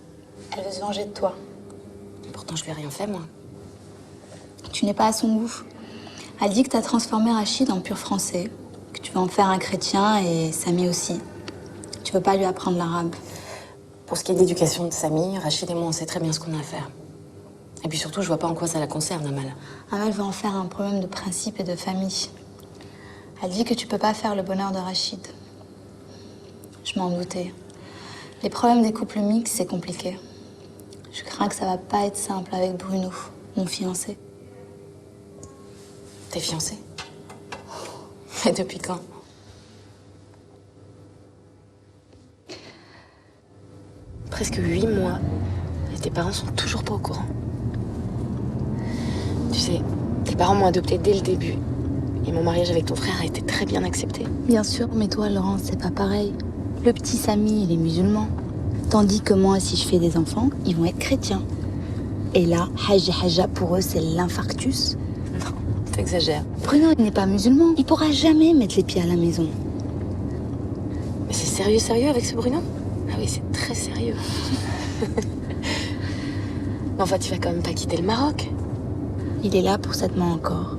Elle veut se venger de toi. Pourtant, je lui ai rien fait, moi. Tu n'es pas à son goût. Elle dit que tu as transformé Rachid en pur français, que tu veux en faire un chrétien et Samy aussi. Tu veux pas lui apprendre l'arabe. Pour ce qui est d'éducation de Samy, Rachid et moi, on sait très bien ce qu'on a à faire. Et puis surtout, je vois pas en quoi ça la concerne, Amal. Amal veut en faire un problème de principe et de famille. Elle dit que tu peux pas faire le bonheur de Rachid. Je m'en doutais. Les problèmes des couples mixtes, c'est compliqué. Je crains que ça va pas être simple avec Bruno, mon fiancé. T'es fiancée? Et depuis quand? Presque 8 mois. Et tes parents sont toujours pas au courant. Tu sais, tes parents m'ont adoptée dès le début. Et mon mariage avec ton frère a été très bien accepté. Bien sûr, mais toi, Laurence, c'est pas pareil. Le petit Samy, il est musulman. Tandis que moi, si je fais des enfants, ils vont être chrétiens. Et là, Haja, pour eux, c'est l'infarctus. Non, t'exagères. Bruno, il n'est pas musulman. Il pourra jamais mettre les pieds à la maison. Mais c'est sérieux avec ce Bruno? Ah oui, c'est très sérieux. Mais enfin, tu vas quand même pas quitter le Maroc. Il est là pour 7 mois encore.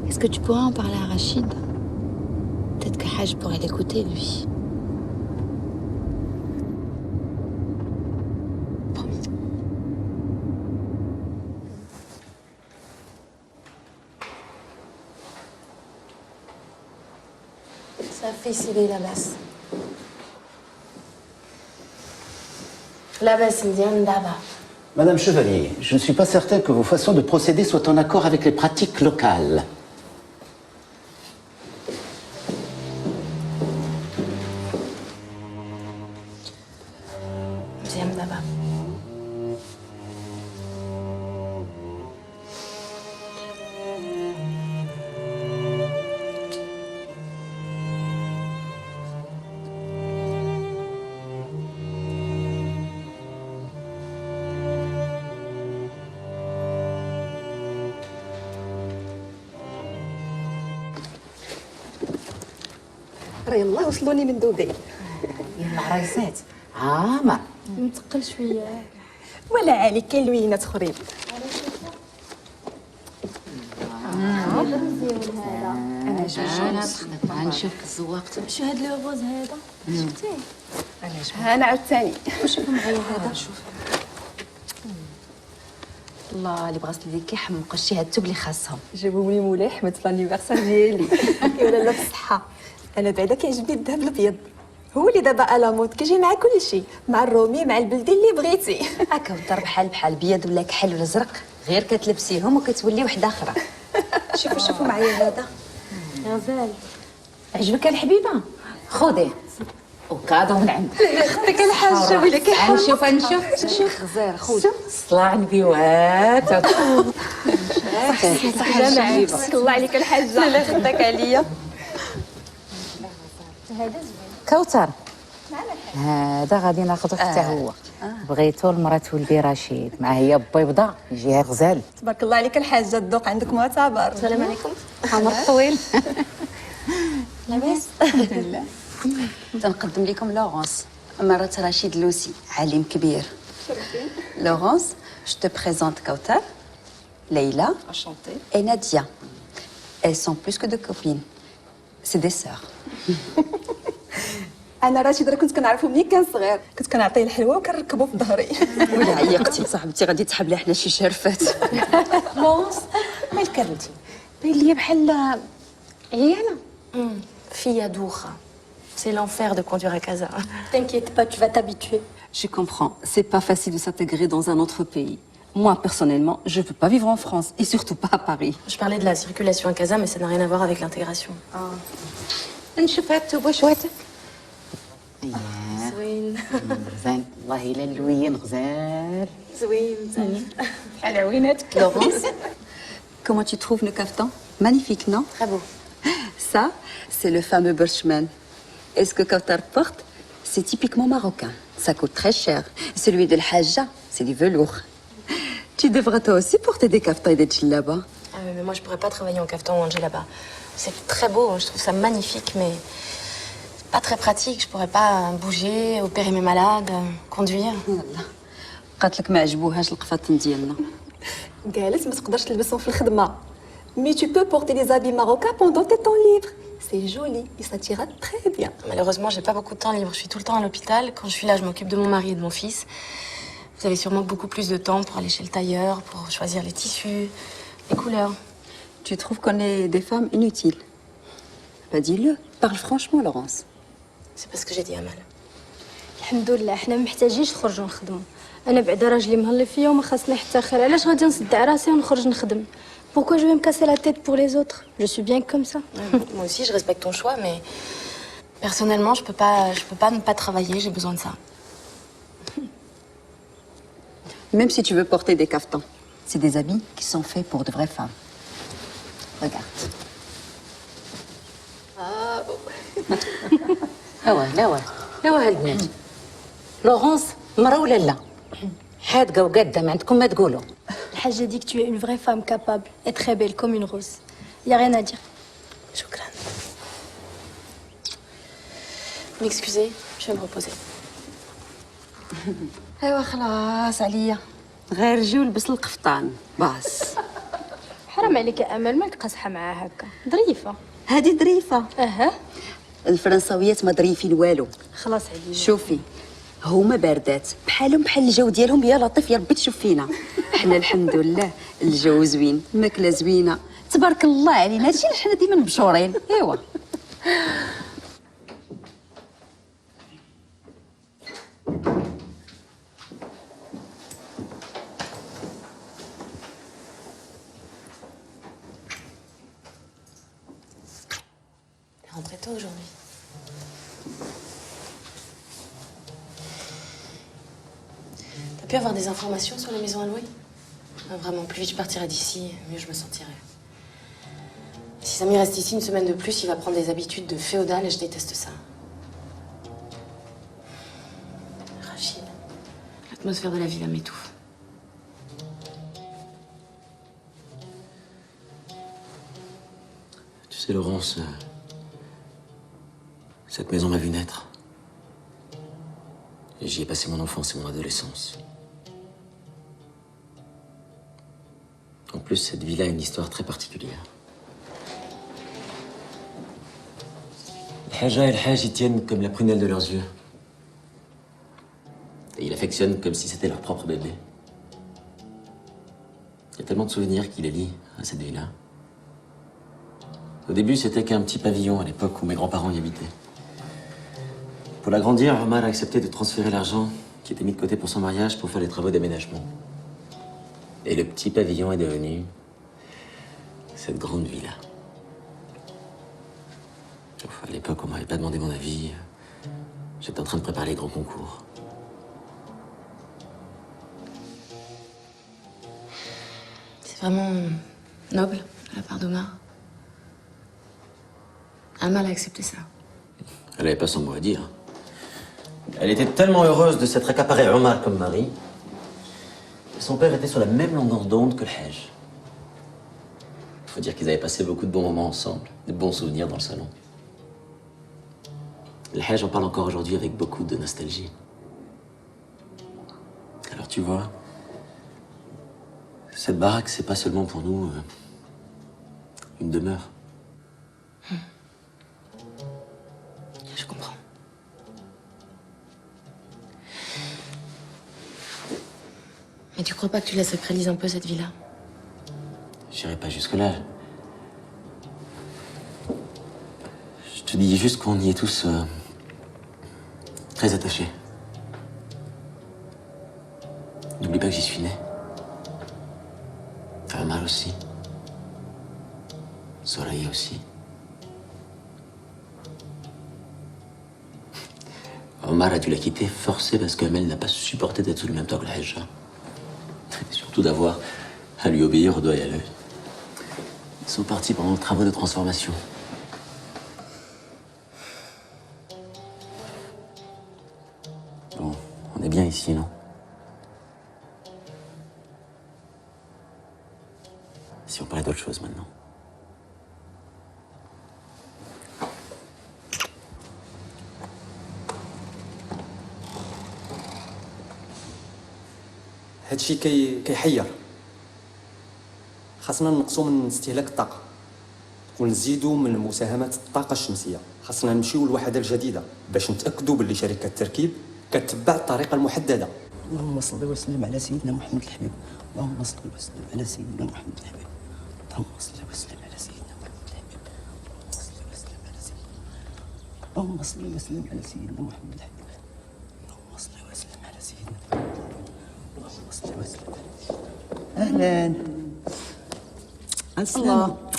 Est-ce que tu pourrais en parler à Rachid? Peut-être que Haj pourrait l'écouter, lui. Promis. Ça fait s'il la basse. La basse indienne d'Aba. Madame Chevalier, je ne suis pas certain que vos façons de procéder soient en accord avec les pratiques locales. J'aime d'Aba. راه يلاه وصلوني من دبي. يلا عرايسات عامر. متقل شويه. ولا عليك كاين لوينات اخرين. انا جوج نشوفك تزوقت. شو هاد لو روز هذا؟ شفتيه؟ انا عاوتاني. شوفوا معايا هذا. شوف. الله اللي بغات لي كيحمق شي هاد اللي خاصهم. جابوا لي مولاي حمد في لانيفرسال ديالي. ولا لا بالصحه. انا بعدا كيعجبني الذهب الابيض. هو اللي دابا الا مود كيجي مع كل شيء، مع الرومي مع البلدي اللي بغيتي. هكا ودار بحال بيض ولا كحل ولا زرق، غير كتلبسيهم وكتولي وحده اخرى. شوفوا معايا هذا. غزال عجبك الحبيبه؟ خذيه وكادو من عندك. خدك الحاجه ولا كيحل. نشوف غزال خذ صلاع نبيوات. صح الله عليك الحاجه. لا خدك عليا. كوثر هذا غادي ناخذه حتى هو. بغيتو المراه تولدي رشيد مع هي بيضه يجيها غزال. تبارك الله عليك الحاجه، الذوق عندك معتبر. السلام عليكم. عمر طويل. لاباس؟ الحمد لله. تنقدم لكم لورونس، مرات رشيد لوسي، عالم كبير. لورونس، je te présente Kautar, Leïla et Nadia. Elles sont plus que deux copines. C'est des sœurs. انا راشد راه كنت كنعرفو ملي كان صغير، كنت كنعطيه الحلوى وكنركبو في ظهري. ولا عيقتي صاحبتي غادي تسحب لي حنا شي شرفات. لونس مالك انتي؟ باين ليا بحال عيانه. Fille دوخة. C'est l'enfer de conduire à Casa. T'inquiète pas, tu vas t'habituer. Je comprends, c'est pas facile de s'intégrer dans un autre pays. Moi, personnellement, je peux pas vivre en France, et surtout pas à Paris. Je parlais de la circulation à Casa, mais ça n'a rien à voir avec l'intégration. نشوف هاد التوبه شواتك. زوين. زين والله الا اللوين غزال. زوين زين. بحال عويناتك. Laurence, comment tu trouves le caftan? Magnifique, non? Très beau. Ça, c'est le fameux Birchman. Et ce que Kautar porte, c'est typiquement marocain. Ça coûte très cher. Celui de l'Hajja, c'est du velours. Tu devras toi aussi porter des caftans et des djellabas. Ah oui, mais moi je pourrais pas travailler en caftan ou en djellaba. C'est très beau, je trouve ça magnifique, mais pas très pratique. Je pourrais pas bouger, opérer mes malades, conduire. قالت لك ما عجبوهاش القفاطن ديالنا. قالت ما تقدرش تلبسهم في الخدمه. Mais tu peux porter des habits marocains pendant tes temps libres. C'est joli et ça t'ira très bien. Malheureusement, j'ai pas beaucoup de temps libre. Je suis tout le temps à l'hôpital. Quand je suis là, je m'occupe de mon mari et de mon fils. Vous avez sûrement beaucoup plus de temps pour aller chez le tailleur, pour choisir les tissus, les couleurs. Tu trouves qu'on est des femmes inutiles? Bah dis-le, parle franchement, Laurence. C'est pas ce que j'ai dit à Amal. الحمد لله حنا ما محتاجينش نخرجوا نخدموا. انا بعدا راجلي مهلي فيا وما خاصني حتى خير، علاش غادي نصدع راسي ونخرج نخدم؟ Pourquoi je vais me casser la tête pour les autres? Je suis bien comme ça. Moi aussi, je respecte ton choix, mais personnellement, je peux pas ne pas travailler. J'ai besoin de ça. Même si tu veux porter des cafetans, c'est des habits qui sont faits pour de vraies femmes. Regarde. Ah bon. ايوا هالبنات لورونس مرا ولا لا حادقه وقاده ما عندكم ما تقولوا. الحاجة dit que tu es une vraie femme capable et très belle comme une rose. Y a rien à dire. شكرا. M'excusez, je vais me reposer. ايوا خلاص عليا غير جي ولبس القفطان باص. حرام عليك يا امل، مالك قاصحه معاها هكا؟ ظريفه. هذه ظريفه. اها. الفرنساويات ما ظريفين والو. خلاص عليا. شوفي هما باردات بحالهم بحال الجو ديالهم. يا لطيف يا ربي تشوف فينا. حنا الحمد لله الجو زوين، الماكله زوينه، تبارك الله علينا. هادشي اللي حنا ديما مبشورين. ايوا T'es rentré tôt aujourd'hui. T'as pu avoir des informations sur la maison à louer? Ah, vraiment, plus vite je partirai d'ici, mieux je me sentirai. Si Samy reste ici une semaine de plus, il va prendre des habitudes de féodal et je déteste ça. Rachid, l'atmosphère de la villa m'étouffe. Tu sais, Laurence, cette maison m'a vu naître. Et j'y ai passé mon enfance et mon adolescence. En plus, cette villa a une histoire très particulière. Haja et le Haj y tiennent comme la prunelle de leurs yeux. Et ils l'affectionnent comme si c'était leur propre bébé. Il y a tellement de souvenirs qui les lient à cette villa. Au début, c'était qu'un petit pavillon à l'époque où mes grands-parents y habitaient. Pour l'agrandir, Omar a accepté de transférer l'argent qui était mis de côté pour son mariage pour faire les travaux d'aménagement. Et le petit pavillon est devenu cette grande villa. Enfin, à l'époque, on m'avait pas demandé mon avis. J'étais en train de préparer les grands concours. C'est vraiment noble de la part d'Omar. Amal a accepté ça. Elle n'avait pas son mot à dire. Elle était tellement heureuse de s'être accaparée Omar comme mari. Son père était sur la même longueur d'onde que le Hajj. Il faut dire qu'ils avaient passé beaucoup de bons moments ensemble, de bons souvenirs dans le salon. Le Hajj en parle encore aujourd'hui avec beaucoup de nostalgie. Alors tu vois, cette baraque, c'est pas seulement pour nous une demeure. Je comprends. Mais tu crois pas que tu la sacralises un peu, cette villa? J'irai pas jusque-là. Je te dis juste qu'on y est tous très attachés. N'oublie pas que j'y suis né. Omar aussi. Soraya aussi. Omar a dû la quitter forcée parce qu'Amel n'a pas supporté d'être sous le même toit que la Hajja. Et surtout d'avoir à lui obéir au doigt et à l'œil. Ils sont partis pendant les travaux de transformation. Bon, on est bien ici, non? Si on parlait d'autre chose maintenant. هادشي كيحير. خاصنا نقصوا من استهلاك الطاقه ونزيدوا من مساهمات الطاقه الشمسيه. خاصنا نمشيو لوحده الجديده باش نتاكدوا باللي شركه التركيب كتبع الطريقه المحدده. اللهم صل وسلم على سيدنا محمد الحبيب. اللهم صل وسلم على سيدنا محمد الحبيب. اللهم صل وسلم على سيدنا محمد الحبيب. اللهم صل وسلم على سيدنا اللهم صل وسلم على سيدنا محمد حبيبي. اللهم صل وسلم على سيدنا. اللهم صل وسلم. اهلا.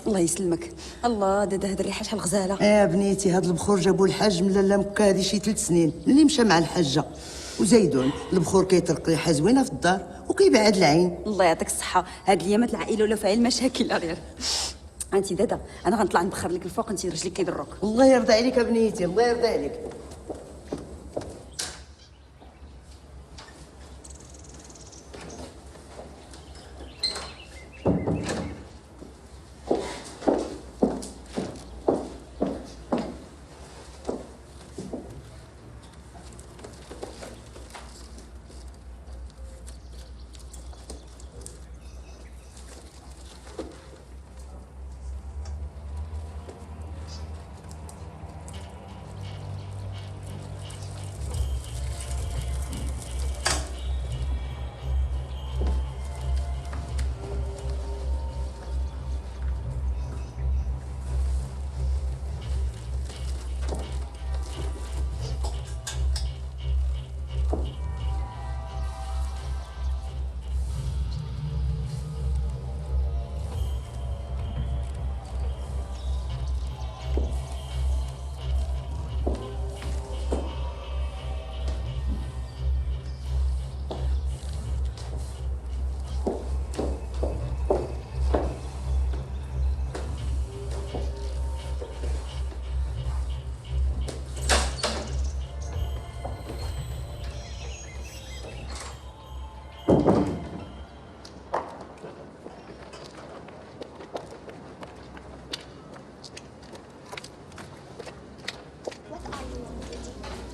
الله يسلمك. الله دادا هاد الريحه شحال غزاله. يا بنيتي هاد البخور جابو الحاج من لاله مكه هادي شي 3 سنين اللي مشى مع الحاجه. وزيدون البخور كيطرق ريحه زوينه في الدار وكيبعد العين. الله يعطيك الصحه. هاد الايامات العائله ولا فيها المشاكل ارير. انت دادا انا غنطلع نبخر لك الفوق انت رجليك كيضروك. الله يرضى عليك بنيتي الله يرضى عليك.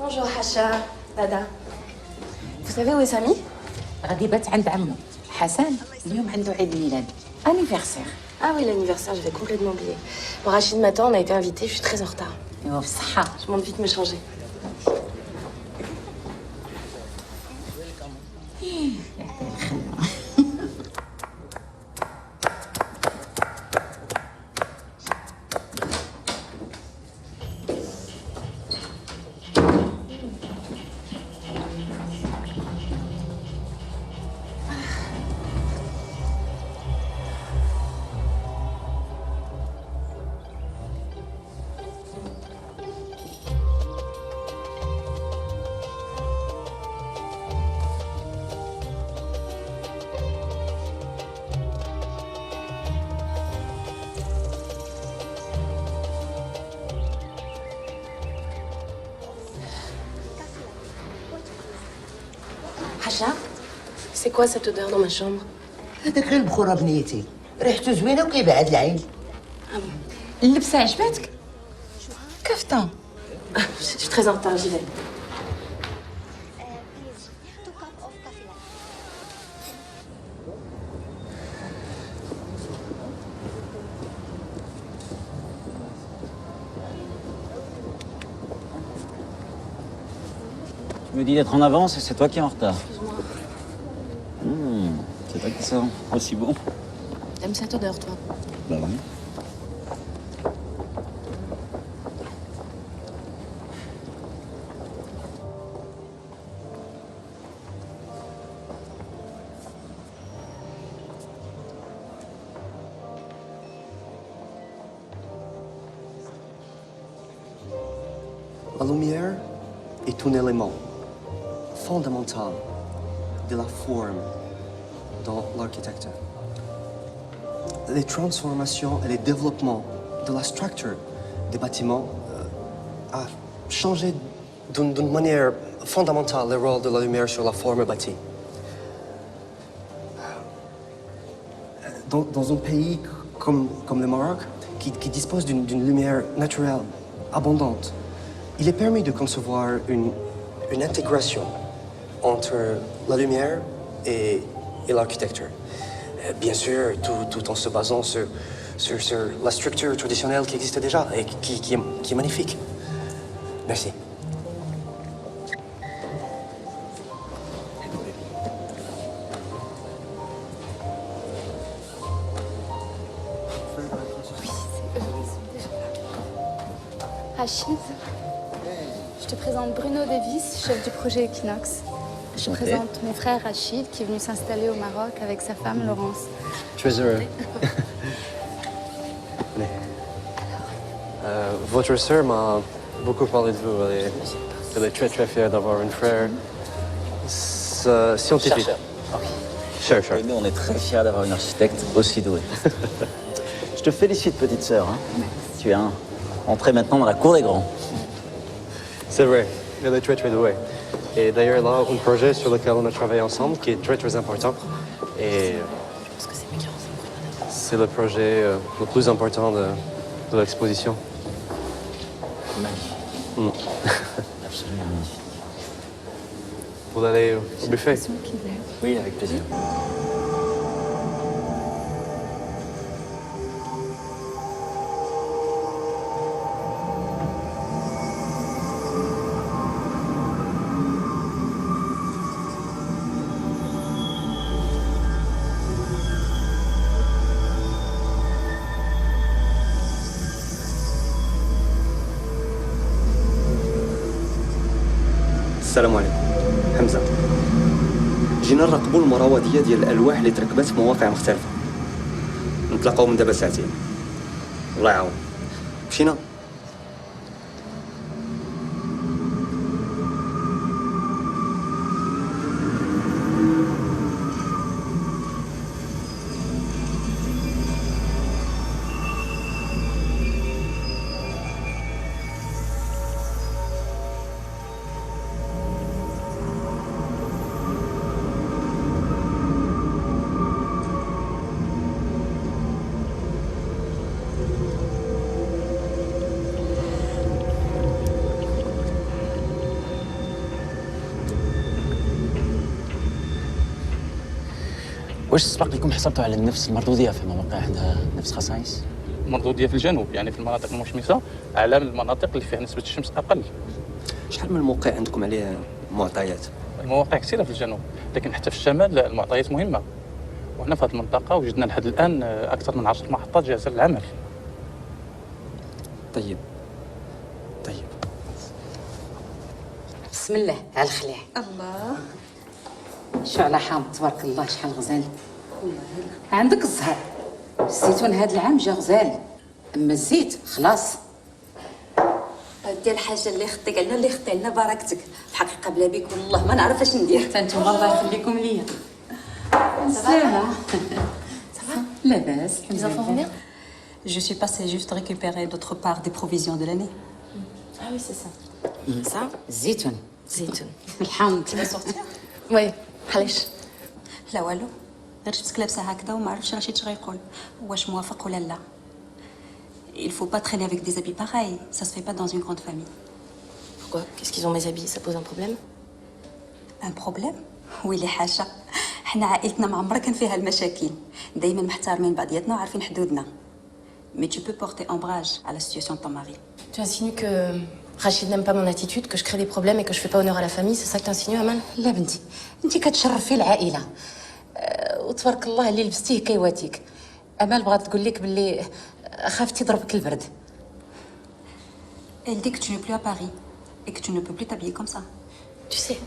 Bonjour Hacha, Dada. Vous savez où est Samy? غادي يبات عند عمو حسن اليوم عنده عيد الميلاد anniversaire. Ah oui, l'anniversaire, j'avais complètement oublié. Bon, Rachid m'attend, on a été invités, je suis très en retard. ايوا بصحة. Je monte vite me changer. Hacha, c'est quoi cette odeur dans ma chambre? هذاك غير البخور بنيتي ريحته زوينه وكيبعد العين. اللبسة عجبتك؟ كفتة. Je suis très en retard, j'y vais. Tu me dis d'être en avance et c'est toi qui es en retard. C'est toi qui sors aussi bon. T'aimes cette odeur, toi? Bah oui. La lumière est un élément fondamental de la forme dans l'architecture. Les transformations et les développements de la structure des bâtiments a changé d'une manière fondamentale le rôle de la lumière sur la forme bâtie. Dans un pays comme le Maroc, qui dispose d'une lumière naturelle abondante, il est permis de concevoir une intégration entre la lumière et l'architecture. Bien sûr, tout en se basant sur la structure traditionnelle qui existe déjà et qui est magnifique. Merci. Rachid, te présente Bruno Davis, chef du projet Equinox. Je te Enchanté. présente mon frère Rachid, qui est venu s'installer au Maroc avec sa femme Laurence. Très heureux. Allez. Votre sœur m'a beaucoup parlé de vous. Elle est très très fière d'avoir un frère scientifique. Chercheur. Et nous, on est très fiers d'avoir une architecte aussi douée. Je te félicite, petite sœur. Hein. Tu es entrée maintenant dans la cour des grands. C'est vrai, elle est très très douée. Et d'ailleurs, là, un projet sur lequel on a travaillé ensemble qui est très très important. Et c'est le projet le plus important de l'exposition. Magnifique. Absolument magnifique. Vous allez au buffet? Oui, avec plaisir. السلام عليكم حمزه. جينا نراقبوا المراوديه ديال الالواح اللي تركبات في مواقع مختلفه. نتلاقاو من دابا ساعتين. الله يعاون. مشينا. واش سبق لكم حصلتوا على نفس المردوديه في مواقع عندها نفس خصائص؟ المردوديه في الجنوب يعني في المناطق المشمسه على المناطق اللي فيها نسبه الشمس اقل. شحال من موقع عندكم عليه معطيات؟ المواقع كثيره في الجنوب، لكن حتى في الشمال المعطيات مهمه. وهنا في هذه المنطقه وجدنا لحد الان اكثر من 10 محطات جاهزه للعمل. طيب. بسم الله على الخليع. الله. شعلة حامض تبارك الله شحال غزال. عندك الزهر. الزيتون هذا العام جا غزال. اما الزيت خلاص. ديال الحاجه اللي خطيك علينا اللي خطي علينا باركتك. الحقيقه بلا بيك والله ما نعرف اش ندير. انتم الله يخليكم ليا. سلامة. لاباس. Les enfants vont bien? Je suis passée juste récupérer d'autre part des provisions de l'année. Ah oui, c'est ça. Ça, زيتون. زيتون. الحامض. Tu vas sortir? Oui, علاش؟ لا والو. غير شفتك لابسه هكذا وما عرفتش رشيد اش غيقول. واش موافق ولا لا؟ Il faut pas traîner avec des habits pareils. Ça se fait pas dans une grande famille. Pourquoi? Qu'est-ce qu'ils ont mes habits? Ça pose un problème? Un problème? ويلي حاشا. حنا عائلتنا معمرها كان فيها المشاكل. دايما محترمين بعضياتنا وعارفين حدودنا. Mais tu peux porter ombrage à la situation de ton mari. Tu insinues que Rachid n'aime pas mon attitude, que je crée des problèmes et que je fais pas honneur à la famille, c'est ça que tu insinues, Amal? لا بنتي، انت كتشرفي العائله. وتبارك الله اللي لبستيه كيواتيك. امال بغات تقول لك باللي خافتي ضربك البرد. Elle dit que tu n'es plus à Paris et que tu ne peux plus t'habiller comme ça. Tu sais,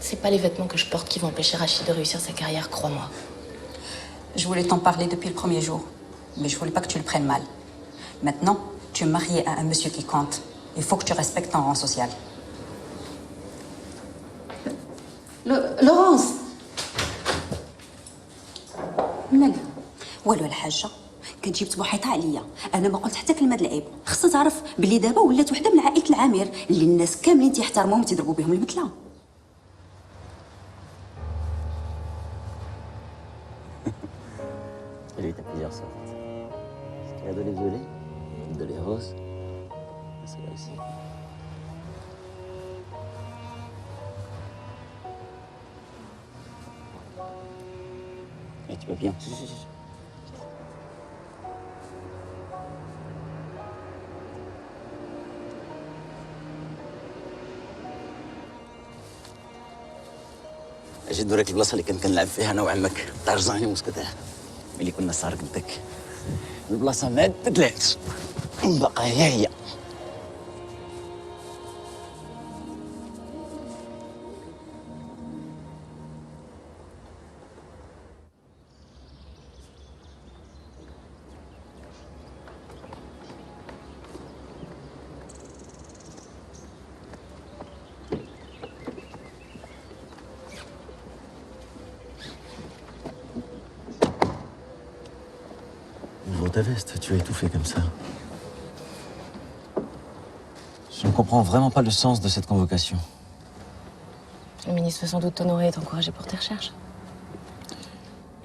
c'est pas les vêtements que je porte qui vont empêcher Rachid de réussir sa carrière, crois-moi. Je voulais t'en parler depuis le premier jour, mais je voulais pas que tu le prennes mal. Maintenant, tu es mariée à un monsieur qui compte. Il faut que tu respectes ton rang social. لورانس. مالها؟ والو الحاجه كتجيب تبوحيطه عليا. انا ما قلت حتى كلمه العيب. خصها تعرف بلي دابا ولات وحده من عائله العامر اللي الناس كاملين تيحترموهم وتضربوا بهم المثله. Elle était plusieurs sortes. Ce qu'elle a donné violet, de les roses, c'est là aussi. Et tu vas bien? اجي نوريك البلاصه اللي كنت كنلعب فيها انا وعمك طرزاني ومسكتاه ملي كنا صغار قدك. البلاصه ما تدلعش باقا هي. ta veste, tu as étouffé comme ça. Je ne comprends vraiment pas le sens de cette convocation. Le ministre veut sans doute t'honorer et t'encourager pour tes recherches.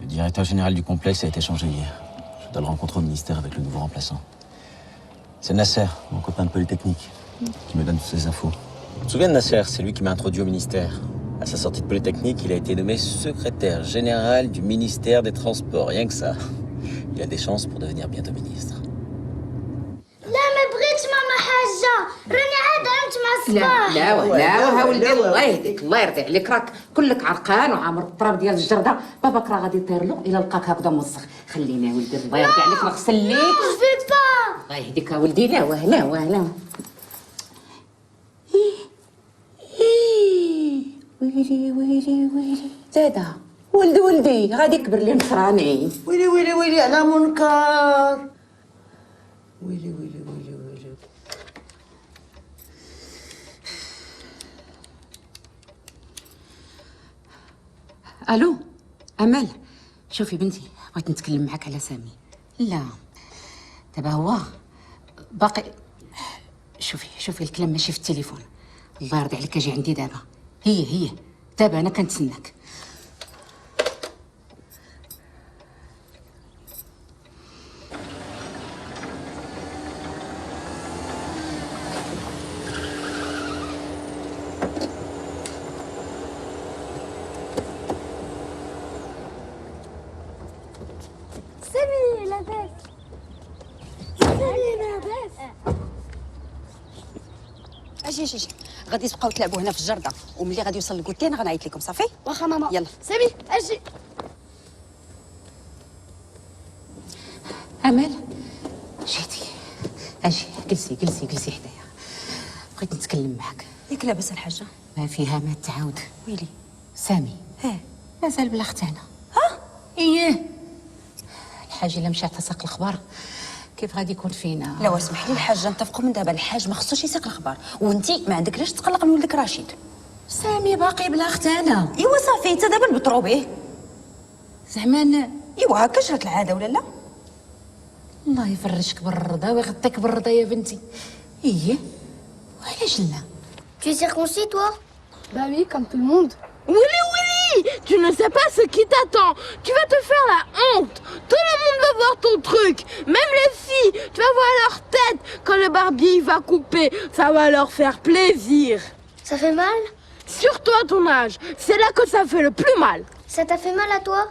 Le directeur général du complexe a été changé hier. Je dois le rencontrer au ministère avec le nouveau remplaçant. C'est Nasser, mon copain de Polytechnique, qui me donne toutes ces infos. Tu te souviens de Nasser? C'est lui qui m'a introduit au ministère. À sa sortie de Polytechnique, il a été nommé secrétaire général du ministère des Transports, rien que ça. Il a des chances pour devenir bientôt ministre. لا ما بغيتش ماما حاجة راني عاد عمت مع الصباح. لا ولدي الله يهديك الله يرضي عليك راك كلك عرقان وعامر التراب ديال الجرده باباك راه غادي يطير له الا لقاك هكذا موسخ خلينا ولدي الله يرضي عليك نغسل ليك جو با الله يهديك ولدي لا ويلي زادا ولدي غادي يكبر لي نصراني ويلي على منكر. ويلي الو امل شوفي بنتي بغيت نتكلم معك على سامي. لا دابا هو باقي شوفي الكلام ماشي في التليفون. الله يرضي عليك اجي عندي دابا. هي دابا انا كنتسناك. سامي لاباس. سامي لاباس. اجي غادي تبقاو تلعبوا هنا في الجرده وملي غادي يوصل الكوتين غنعيط لكم صافي. واخا ماما. يلا سامي اجي. امل جيتي اجي جلسي حدايا بغيت نتكلم معاك. ياك لاباس الحاجه؟ ما فيها ما تعاود. ويلي سامي مازال بلا اختانا. ايه الحاج الا مشى تساق الخبر كيف غادي يكون فينا؟ لا واسمح لي الحاجه نتفقوا من دابا الحاج ما خصوش يسيق الخبر وانتي ما عندك علاش تقلق من ولدك رشيد. سامي باقي بلا اختانا. ايوا صافي انت دابا نبطرو به زعما. ايوا هكا جرات العاده ولا لا؟ الله يفرجك بالرضا ويغطيك بالرضا يا بنتي. ايه وعلاش لا؟ Tu es circoncis toi? Bah oui, comme tout le monde. Oui, tu ne sais pas ce qui t'attend. Tu vas te faire la honte. Tout le monde va voir ton truc. Même les filles, tu vas voir leur tête quand le barbier va couper. Ça va leur faire plaisir. Ça fait mal? Surtout à ton âge. C'est là que ça fait le plus mal. Ça t'a fait mal à toi?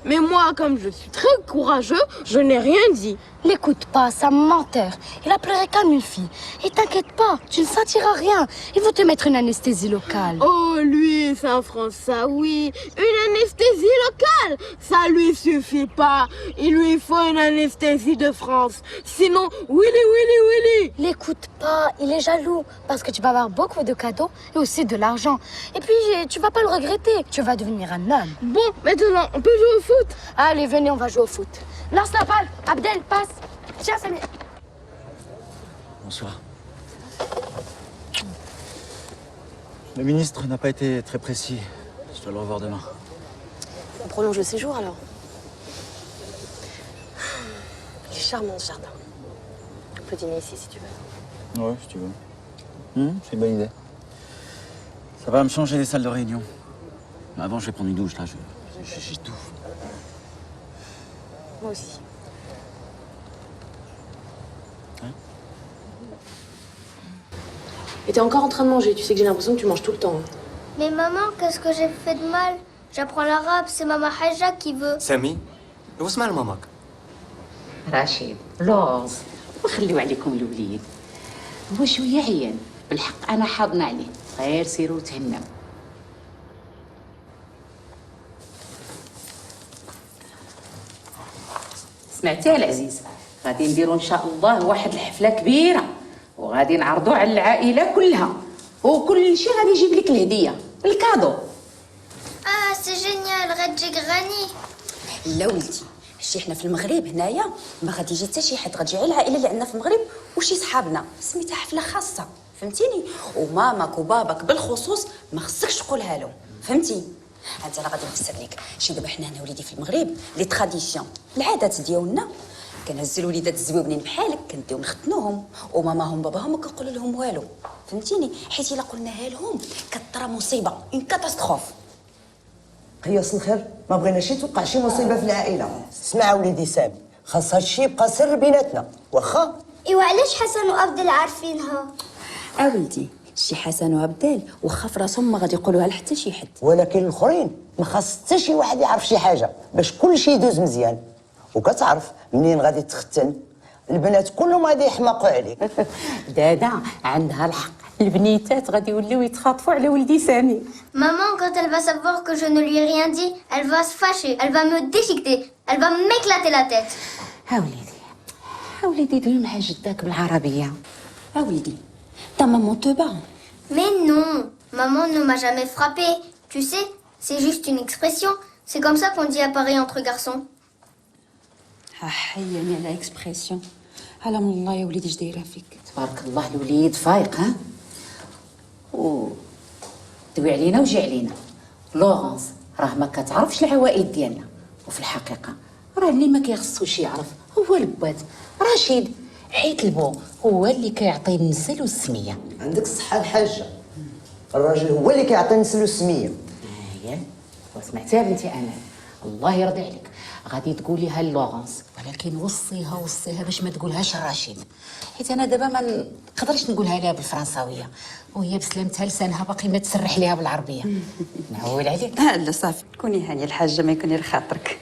Mais moi, comme je suis très courageux, je n'ai rien dit. L'écoute pas, c'est un menteur. Il a pleuré comme une fille. Et t'inquiète pas, tu ne sentiras rien. Ils vont te mettre une anesthésie locale. Oh, lui, c'est un Français, oui. Une anesthésie locale, ça lui suffit pas. Il lui faut une anesthésie de France. Sinon, Willy. L'écoute pas, il est jaloux. Parce que tu vas avoir beaucoup de cadeaux et aussi de l'argent. Et puis, tu vas pas le regretter. Tu vas devenir un homme. Bon, maintenant, on peut jouer au foot? Allez, venez, on va jouer au foot. Lance la balle. Abdel, passe. Tiens, Samir. Bonsoir. Le ministre n'a pas été très précis. Je dois le revoir demain. On prolonge le séjour alors. Il est charmant ce jardin. On peut dîner ici si tu veux. Ouais, si tu veux. C'est une bonne idée. Ça va me changer les salles de réunion. Mais avant, je vais prendre une douche, là. J'étouffe. Moi aussi. Et t'es encore en train de manger. Tu sais que j'ai l'impression que tu manges tout le temps. Mais maman, qu'est-ce que j'ai fait de mal? J'apprends l'arabe, c'est maman Haja qui veut. سامي واسمع لماماك. رشيد لوز وخليو عليكم الوليد. هو شويه عيان بالحق انا حاضنه عليه. غير سيروا تهناو. سمعتي يا العزيز غادي نديروا ان شاء الله واحد الحفله كبيره وغادي نعرضوا على العائله كلها وكل شيء غادي يجيب لك الهديه الكادو. سي جينيال غتجي غني. لا ولدي شتي حنا في المغرب هنايا ما غادي يجي حتى شي حد، غتجي غير العائله اللي عندنا في المغرب وشي صحابنا، سميتها حفله خاصه فهمتيني، وماماك وباباك بالخصوص ما خصكش تقولها لهم فهمتي. انت راه غادي نفسر لك شي دابا حنا هنا وليدي في المغرب لي تراديسيون العادات ديالنا كنهز الوليدات الزويبنين بحالك كنديو نختنوهم وماماهم باباهم ما كنقولوا لهم والو فهمتيني حيت الا قلناها لهم كطرا مصيبه ان كاتاستروف. قياس الخير ما بغيناش يتوقع شي مصيبه في العائله. اسمع وليدي سامي خاص هادشي يبقى سر بيناتنا واخا. ايوا علاش حسن وعبدال عارفينها؟ ولدي شي حسن وعبدال واخا في راسهم ما غادي يقولوها لحتى شي حد. ولكن الاخرين ما خاص حتى شي واحد يعرف شي حاجه باش كل شيء يدوز مزيان. وكتعرف منين غادي تختن البنات كلهم غادي يحماقوا عليك. دادا عندها الحق، البنيتات غادي يوليو يتخاطفوا على ولدي سامي. Maman, quand elle va savoir que je ne lui ai rien dit, elle va se fâcher, elle va me déchiqueter, elle va m'éclater la tête. ها وليدي دوي مع جداك بالعربيه. وليدي ta maman te bat. Mais non, maman ne m'a jamais frappée. Tu sais, c'est juste une expression. C'est comme ça qu'on dit à Paris entre garçons. حياني على اكسبريسيون. على من الله يا وليدي اش دايره فيك. تبارك الله الوليد فايق ها. و دوي علينا وجي علينا. لورانس راه ما كتعرفش العوائد ديالنا، وفي الحقيقه راه اللي ما كيخصوش يعرف هو البوات. رشيد حيت البو هو اللي كيعطي النسل والسميه. عندك الصحه الحاجه، الراجل هو اللي كيعطي النسل والسميه. وسمعتيها بنتي امل، الله يرضي عليك غادي تقوليها لورانس، ولكن وصيها باش ما تقولهاش لرشيد، حيت انا دابا ما نقدرش نقولها لها بالفرنساويه وهي بسلامتها لسانها باقي ما تسرح ليها بالعربيه. نعول عليك. لا صافي كوني هانيه الحاجه ما يكون غير خاطرك.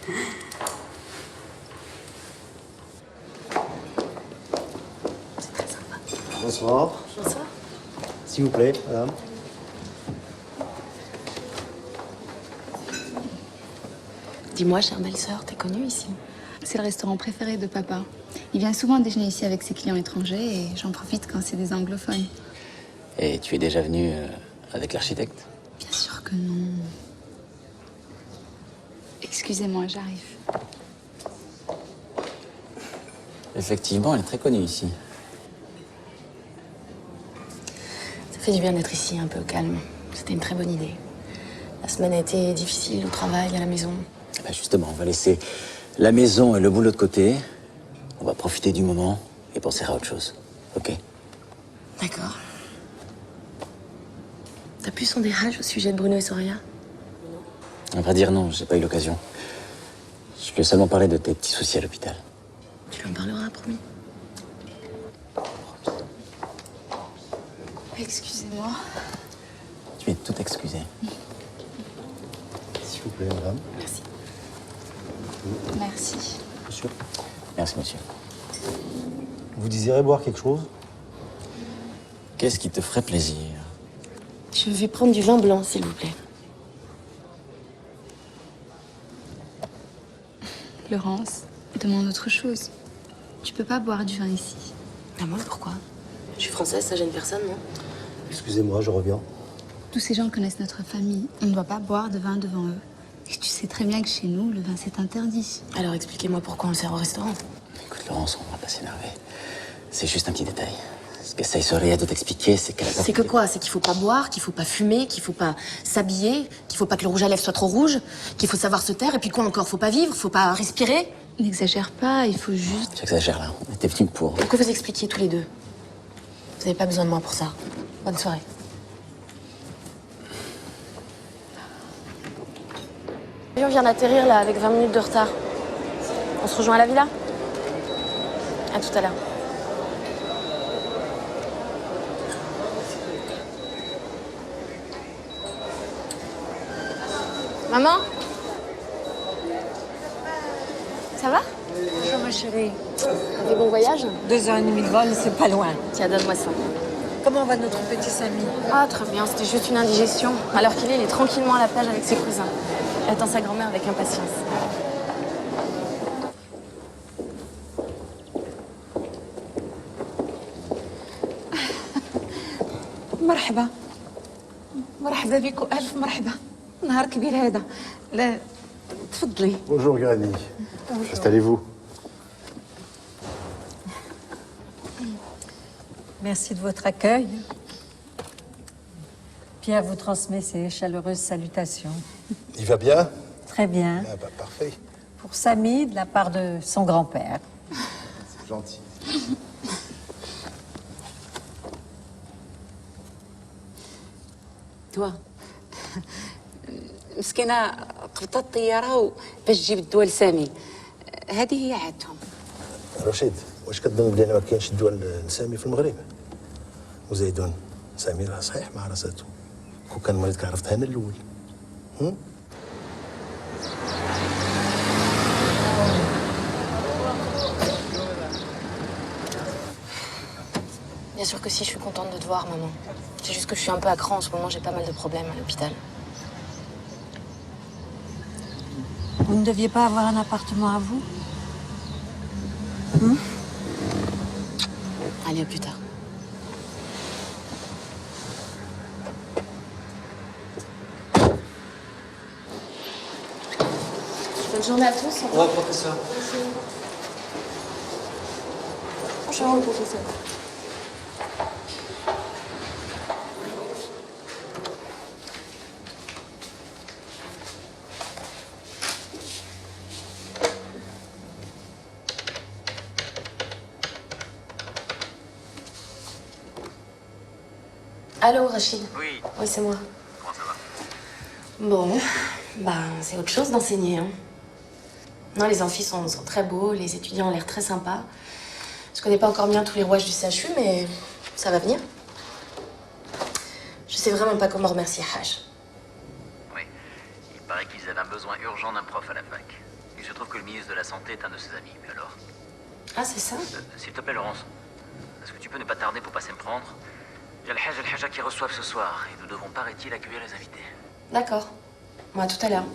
Bonsoir. Bonsoir. S'il vous plaît, madame. Dis-moi, chère belle-sœur, t'es connue ici? C'est le restaurant préféré de papa. Il vient souvent déjeuner ici avec ses clients étrangers et j'en profite quand c'est des anglophones. Et tu es déjà venu avec l'architecte? Bien sûr que non. Excusez-moi, j'arrive. Effectivement, elle est très connue ici. Ça fait du bien d'être ici, un peu au calme. C'était une très bonne idée. La semaine a été difficile au travail, à la maison. Ben justement, on va laisser la maison et le boulot de côté. On va profiter du moment et penser à autre chose. Ok? D'accord. T'as pu sonder rage au sujet de Bruno et Soraya? À vrai dire, non, j'ai pas eu l'occasion. Je lui ai seulement parlé de tes petits soucis à l'hôpital. Tu lui en parleras, promis. Excusez-moi. Tu es tout excusé. S'il vous plaît, madame. Merci. Merci. Monsieur. Merci, monsieur. Vous désirez boire quelque chose? Qu'est-ce qui te ferait plaisir? Je vais prendre du vin blanc, s'il vous plaît. Laurence, demande autre chose. Tu peux pas boire du vin ici. Ah moi, pourquoi? Je suis française, ça gêne personne, non? Excusez-moi, je reviens. Tous ces gens connaissent notre famille. On ne doit pas boire de vin devant eux. Et tu sais très bien que chez nous, le vin, c'est interdit. Alors expliquez-moi pourquoi on le sert au restaurant. Écoute, Laurence, on va pas s'énerver. C'est juste un petit détail. Ce qu'essaye Soraya de t'expliquer, c'est qu'elle a pas... C'est que quoi? C'est qu'il faut pas boire, qu'il faut pas fumer, qu'il faut pas s'habiller, qu'il faut pas que le rouge à lèvres soit trop rouge, qu'il faut savoir se taire, et puis quoi encore? Faut pas vivre, faut pas respirer? N'exagère pas, il faut juste... J'exagère là, on était venus pour... Pourquoi vous expliquiez tous les deux? Vous avez pas besoin de moi pour ça. Bonne soirée. L'avion vient d'atterrir là, avec 20 minutes de retard. On se rejoint à la villa? À tout à l'heure. Maman? Ça va? Bonjour ma chérie. Des bons voyages? 2h30 de vol, c'est pas loin. Tiens, donne-moi ça. Comment va notre petit Samy? Ah, très bien, c'était juste une indigestion. Alors qu'il est, il est tranquillement à la plage avec ses cousins. Il attend sa grand-mère avec impatience. مرحبا مرحبا بك والف مرحبا نهار كبير هذا لا تفضلي. Bonjour, Granny. Installez-vous. Merci de votre accueil. Pierre vous transmet ses chaleureuses salutations. Il va bien? Très bien. Ah bah, parfait. Pour Samy, de la part de son grand-père. Gentil. دواء مسكينه قبطت الطياره باش تجيب الدواء لسامي. هذه هي عادتهم. رشيد، واش كتظن بلي انا ما كاينش الدواء لسامي في المغرب؟ وزيدون سامي راه صحيح مع راساتو. كون كان مريض كعرفتها انا الاول. Bien sûr que si, je suis contente de te voir, maman. C'est juste que je suis un peu à cran en ce moment, j'ai pas mal de problèmes à l'hôpital. Vous ne deviez pas avoir un appartement à vous? Allez, à plus tard. Bonne journée à tous. Au revoir, professeur. Bonjour, le professeur. Allô, Rachid? Oui. Oui, c'est moi. Comment ça va? Bon, c'est autre chose d'enseigner, hein. Non, les amphis sont très beaux, les étudiants ont l'air très sympas. Je connais pas encore bien tous les rouages du CHU, mais ça va venir. Je sais vraiment pas comment remercier Haj. Oui. Il paraît qu'ils avaient un besoin urgent d'un prof à la fac. Il se trouve que le ministre de la Santé est un de ses amis. Mais alors? Ah, c'est ça? S'il te plaît, Laurence, est-ce que tu peux ne pas tarder pour passer me prendre? Il y a le Haj et le Haja qui reçoivent ce soir, et nous devons, paraît-il, accueillir les invités. D'accord. Bon, à tout à l'heure.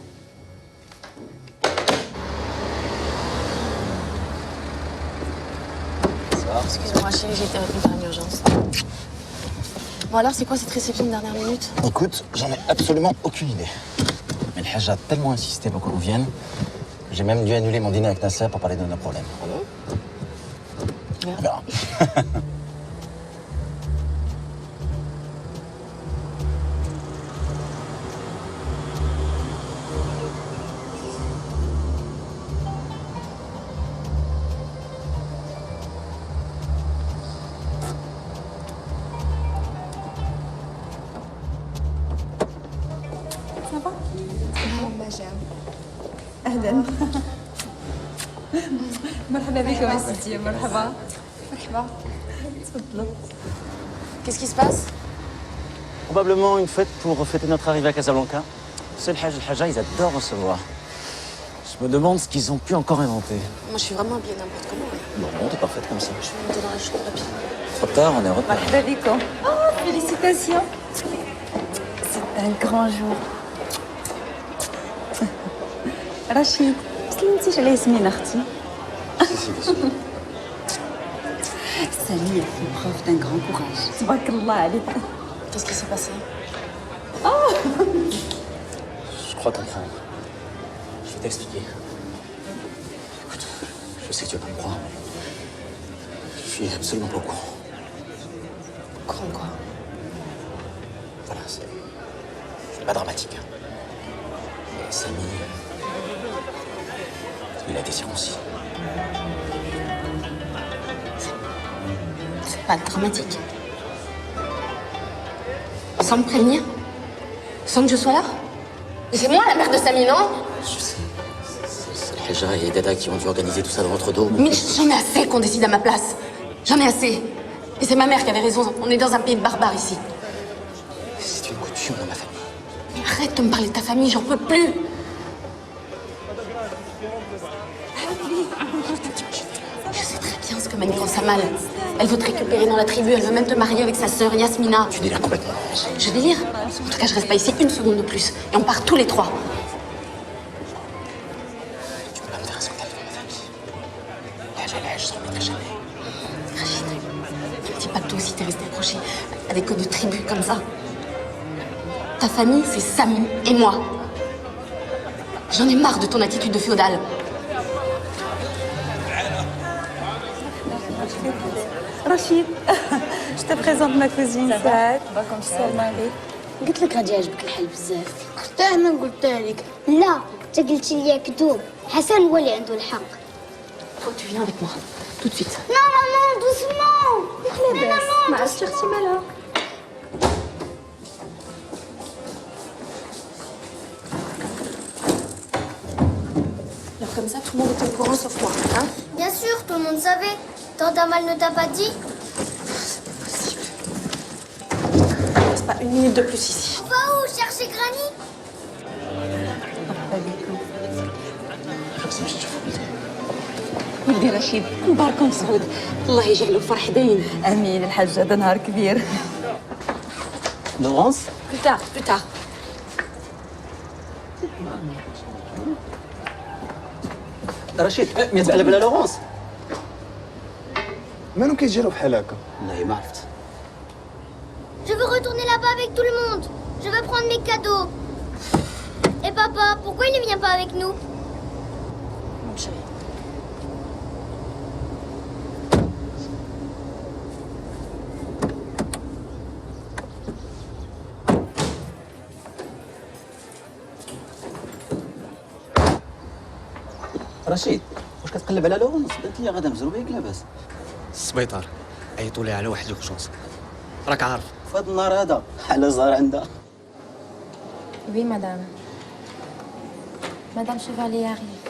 Excuse-moi, chérie, j'ai été retenue par une urgence. Bon, alors, c'est quoi cette réception de dernière minute? Écoute, j'en ai absolument aucune idée. Mais le Haj a tellement insisté pour qu'on vienne, que j'ai même dû annuler mon dîner avec Nasser pour parler de nos problèmes. Ah bon? On verra. Ça va? أهلا. مرحبا بكم يا ستي. مرحبا. مرحبا. تفضلوا. Qu'est-ce qui se passe? Probablement une fête pour fêter notre arrivée à Casablanca. C'est le Haj et le Haja, ils adorent recevoir. Je me demande ce qu'ils ont pu encore inventer. Moi, je suis vraiment habillée n'importe comment. Non, t'es parfaite comme ça. Je vais monter dans la chambre rapide. Trop tard, on est en retard. مرحبا بكم. félicitations. C'est un grand jour. رشيد، ما سلمتيش على ياسمين اختي. Samy a fait preuve d'un grand courage. تبارك الله عليك. Qu'est-ce qui s'est passé? Je crois comprendre. Je vais t'expliquer. Écoute, je sais que tu vas pas me croire, mais je suis absolument pas au courant. Au courant quoi? Voilà, c'est pas dramatique. Hein. Mais Samy, il a été circoncis. C'est pas dramatique. Sans me prévenir? Sans que je sois là? Et c'est moi la mère de Samy, non? Je sais. C'est le Haja et Dada qui ont dû organiser tout ça dans votre dos. Mais j'en ai assez qu'on décide à ma place. J'en ai assez. Et c'est ma mère qui avait raison. On est dans un pays de barbares ici. C'est une coutume dans ma famille. Mais arrête de me parler de ta famille, j'en peux plus. Je sais très bien ce que manie Kansamal. Elle veut te récupérer dans la tribu, elle veut même te marier avec sa sœur Yasmina. Tu délires complètement. Je délire. En tout cas, je reste pas ici une seconde de plus. Et on part tous les trois. Tu peux pas me faire un scandale dans ma famille. Le Haja et le Haj se remettraient jamais. Rachid, ne dis pas que toi aussi t'es resté accroché à des codes de tribu comme ça. Ta famille, c'est Samy et moi. J'en ai marre de ton attitude de féodale. رشيد، je te présente ma cousine سعاد. السلام عليك. قلت لك غادي يعجبك الحل بزاف. حتى انا قلتها لك. لا، انت قلتي لي كذوب. حسن هو اللي عنده الحق. Toi, tu viens avec moi. tout de suite. Non, maman, doucement. Mais maman, مع اختي مالها Alors comme ça, tout le monde était au courant sauf moi, hein? Bien sûr, tout le monde savait. Tante Amal ne t'a pas dit? Reste pas une minute de plus ici. On va où? Chercher Granny? ولدي رشيد مبارك مسعود الله يجعله فرح دايم. امين الحاج هذا نهار كبير. Laurence? Plus tard, plus tard. رشيد ميت على بلا لورونس. مالهم كيتجروا بحال هكا؟ والله ما عرفت. Je veux retourner là-bas avec tout le monde. Je veux prendre mes cadeaux. Et papa, pourquoi il ne vient pas avec nous? Mon chéri. رشيد واش كتقلب على لورونس؟ بانت لي غادا مزروبه ياك لاباس. السبيطار عيطوا لي على واحد الكشونس راك عارف. في هذا النهار هذا على زهر عندها. Oui, madame. Madame Chevalier arrive.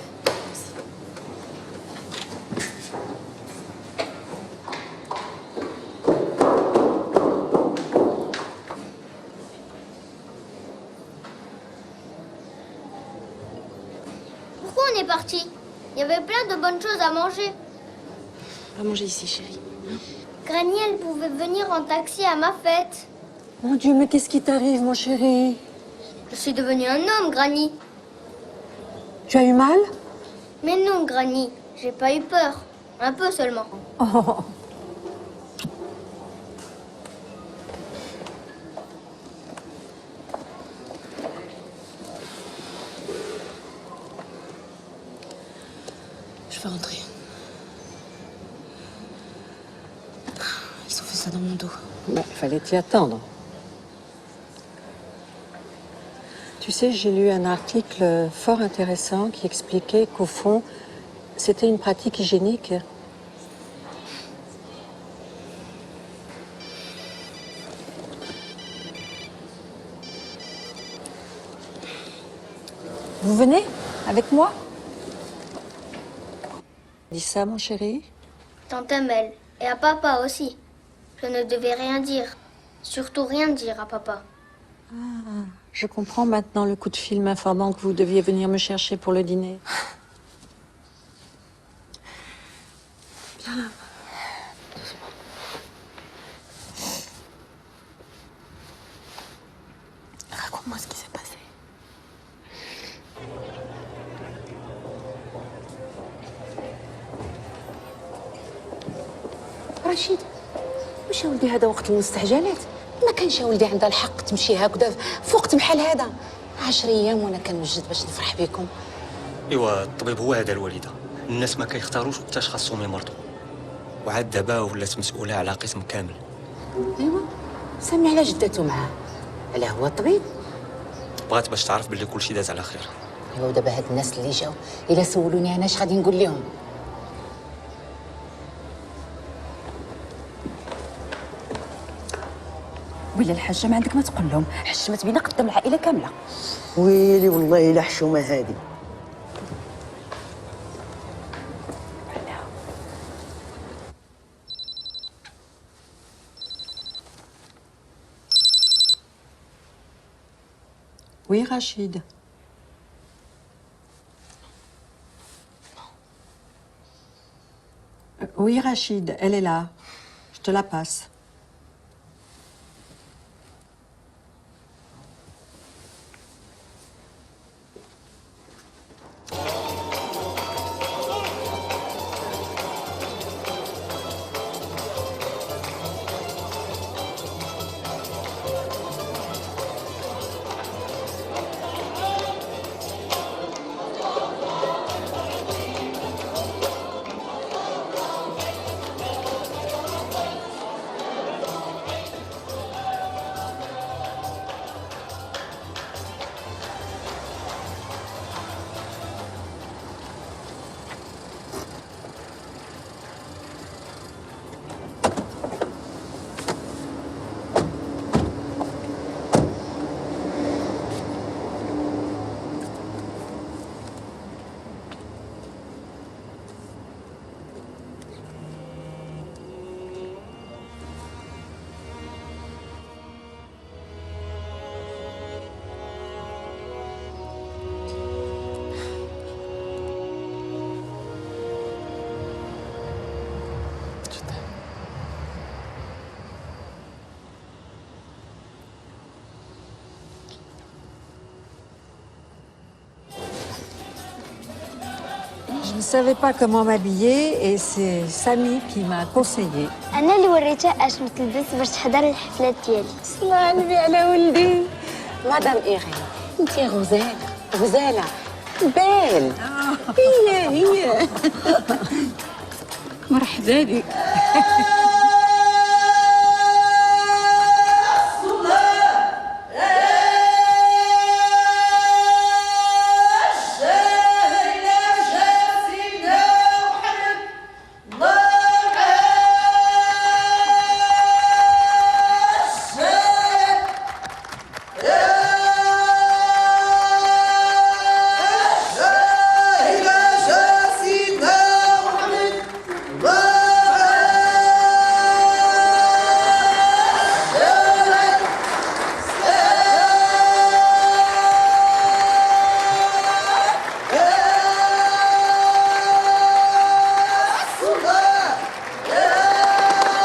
Pourquoi on est parti? Il y avait plein de bonnes choses à manger. On va manger ici, chérie. Granny, elle pouvait venir en taxi à ma fête. Mon Dieu, mais qu'est-ce qui t'arrive, mon chéri? Je suis devenue un homme, Granny. Tu as eu mal? Mais non, Granny, j'ai pas eu peur. Un peu seulement. Oh. Je vais rentrer. Ils ont fait ça dans mon dos. Bah, il fallait t'y attendre. Tu sais, j'ai lu un article fort intéressant qui expliquait qu'au fond, c'était une pratique hygiénique. Vous venez avec moi? Dis ça, mon chéri. Tante Amel, et à papa aussi. Je ne devais rien dire. Surtout rien dire à papa. Ah, je comprends maintenant le coup de fil m'informant que vous deviez venir me chercher pour le dîner. Viens là. Raconte-moi ce qui s'est passé. رشيد واش يا ولدي هذا وقت المستعجلات؟ ما كانش يا ولدي عندها الحق تمشي هكذا في وقت بحال هذا. 10 ايام وانا كنوجد باش نفرح بكم. ايوا الطبيب هو هذا الوالده. الناس ما كيختاروش وقتاش خاصهم يمرضوا. وعاد دابا ولات مسؤوله على قسم كامل. ايوا سامي على جدته معاه. علاه هو الطبيب؟ بغات باش تعرف باللي كلشي داز على خير. ايوا ودابا هاد الناس اللي جاو الا سولوني انا اش غادي نقول لهم؟ ويلي الحاجه ما عندك ما تقول لهم، حشمت بينا قدام العائله كامله. ويلي والله الا حشومه هادي. Oui, Rachid. Oui, Rachid, elle est là. Je te la passe. Je ne savais pas comment m'habiller et c'est Samy qui m'a conseillé. انا اللي وريتها اش تلبس باش تحضر الحفلات ديالي. الله النبي على ولدي. مدام إيغين انت غزالة غزالة بال. هي مرحبا بك.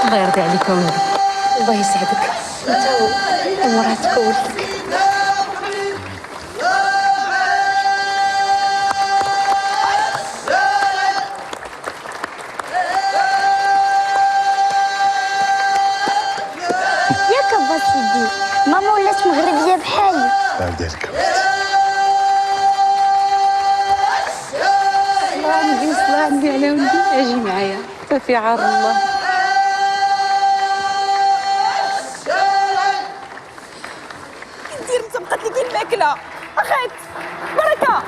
الله يرضي عليك ولدي. الله يسعدك انت ومراتك وولدك. ياك با سيدي ماما ولات مغربيه بحالي. بعدك الله النبي على ولدي. اجي معايا في عار الله. ندير انت بقات لي كي الماكله اخيت بركه.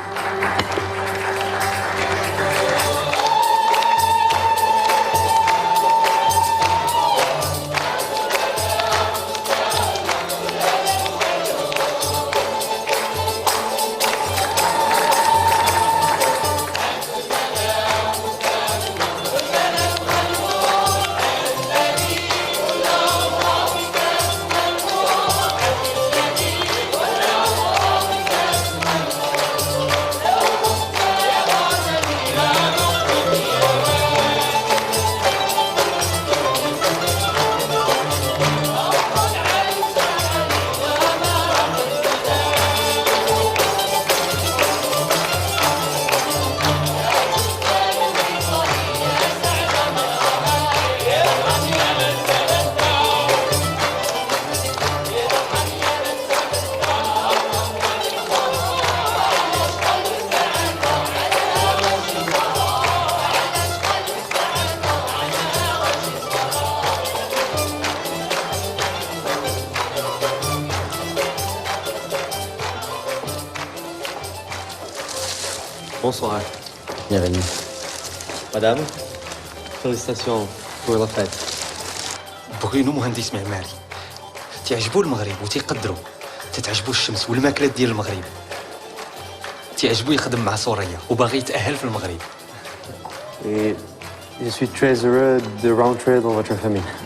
Bonsoir. Bienvenue. Madame, félicitations pour la fête. برونو مهندس معماري، تعجبو المغرب وتيقدرو، تتعجبو الشمس والماكلات ديال المغرب، تعجبو يخدم مع سوريا وباغي يتأهل في المغرب. Et je suis très heureux de rentrer dans votre famille.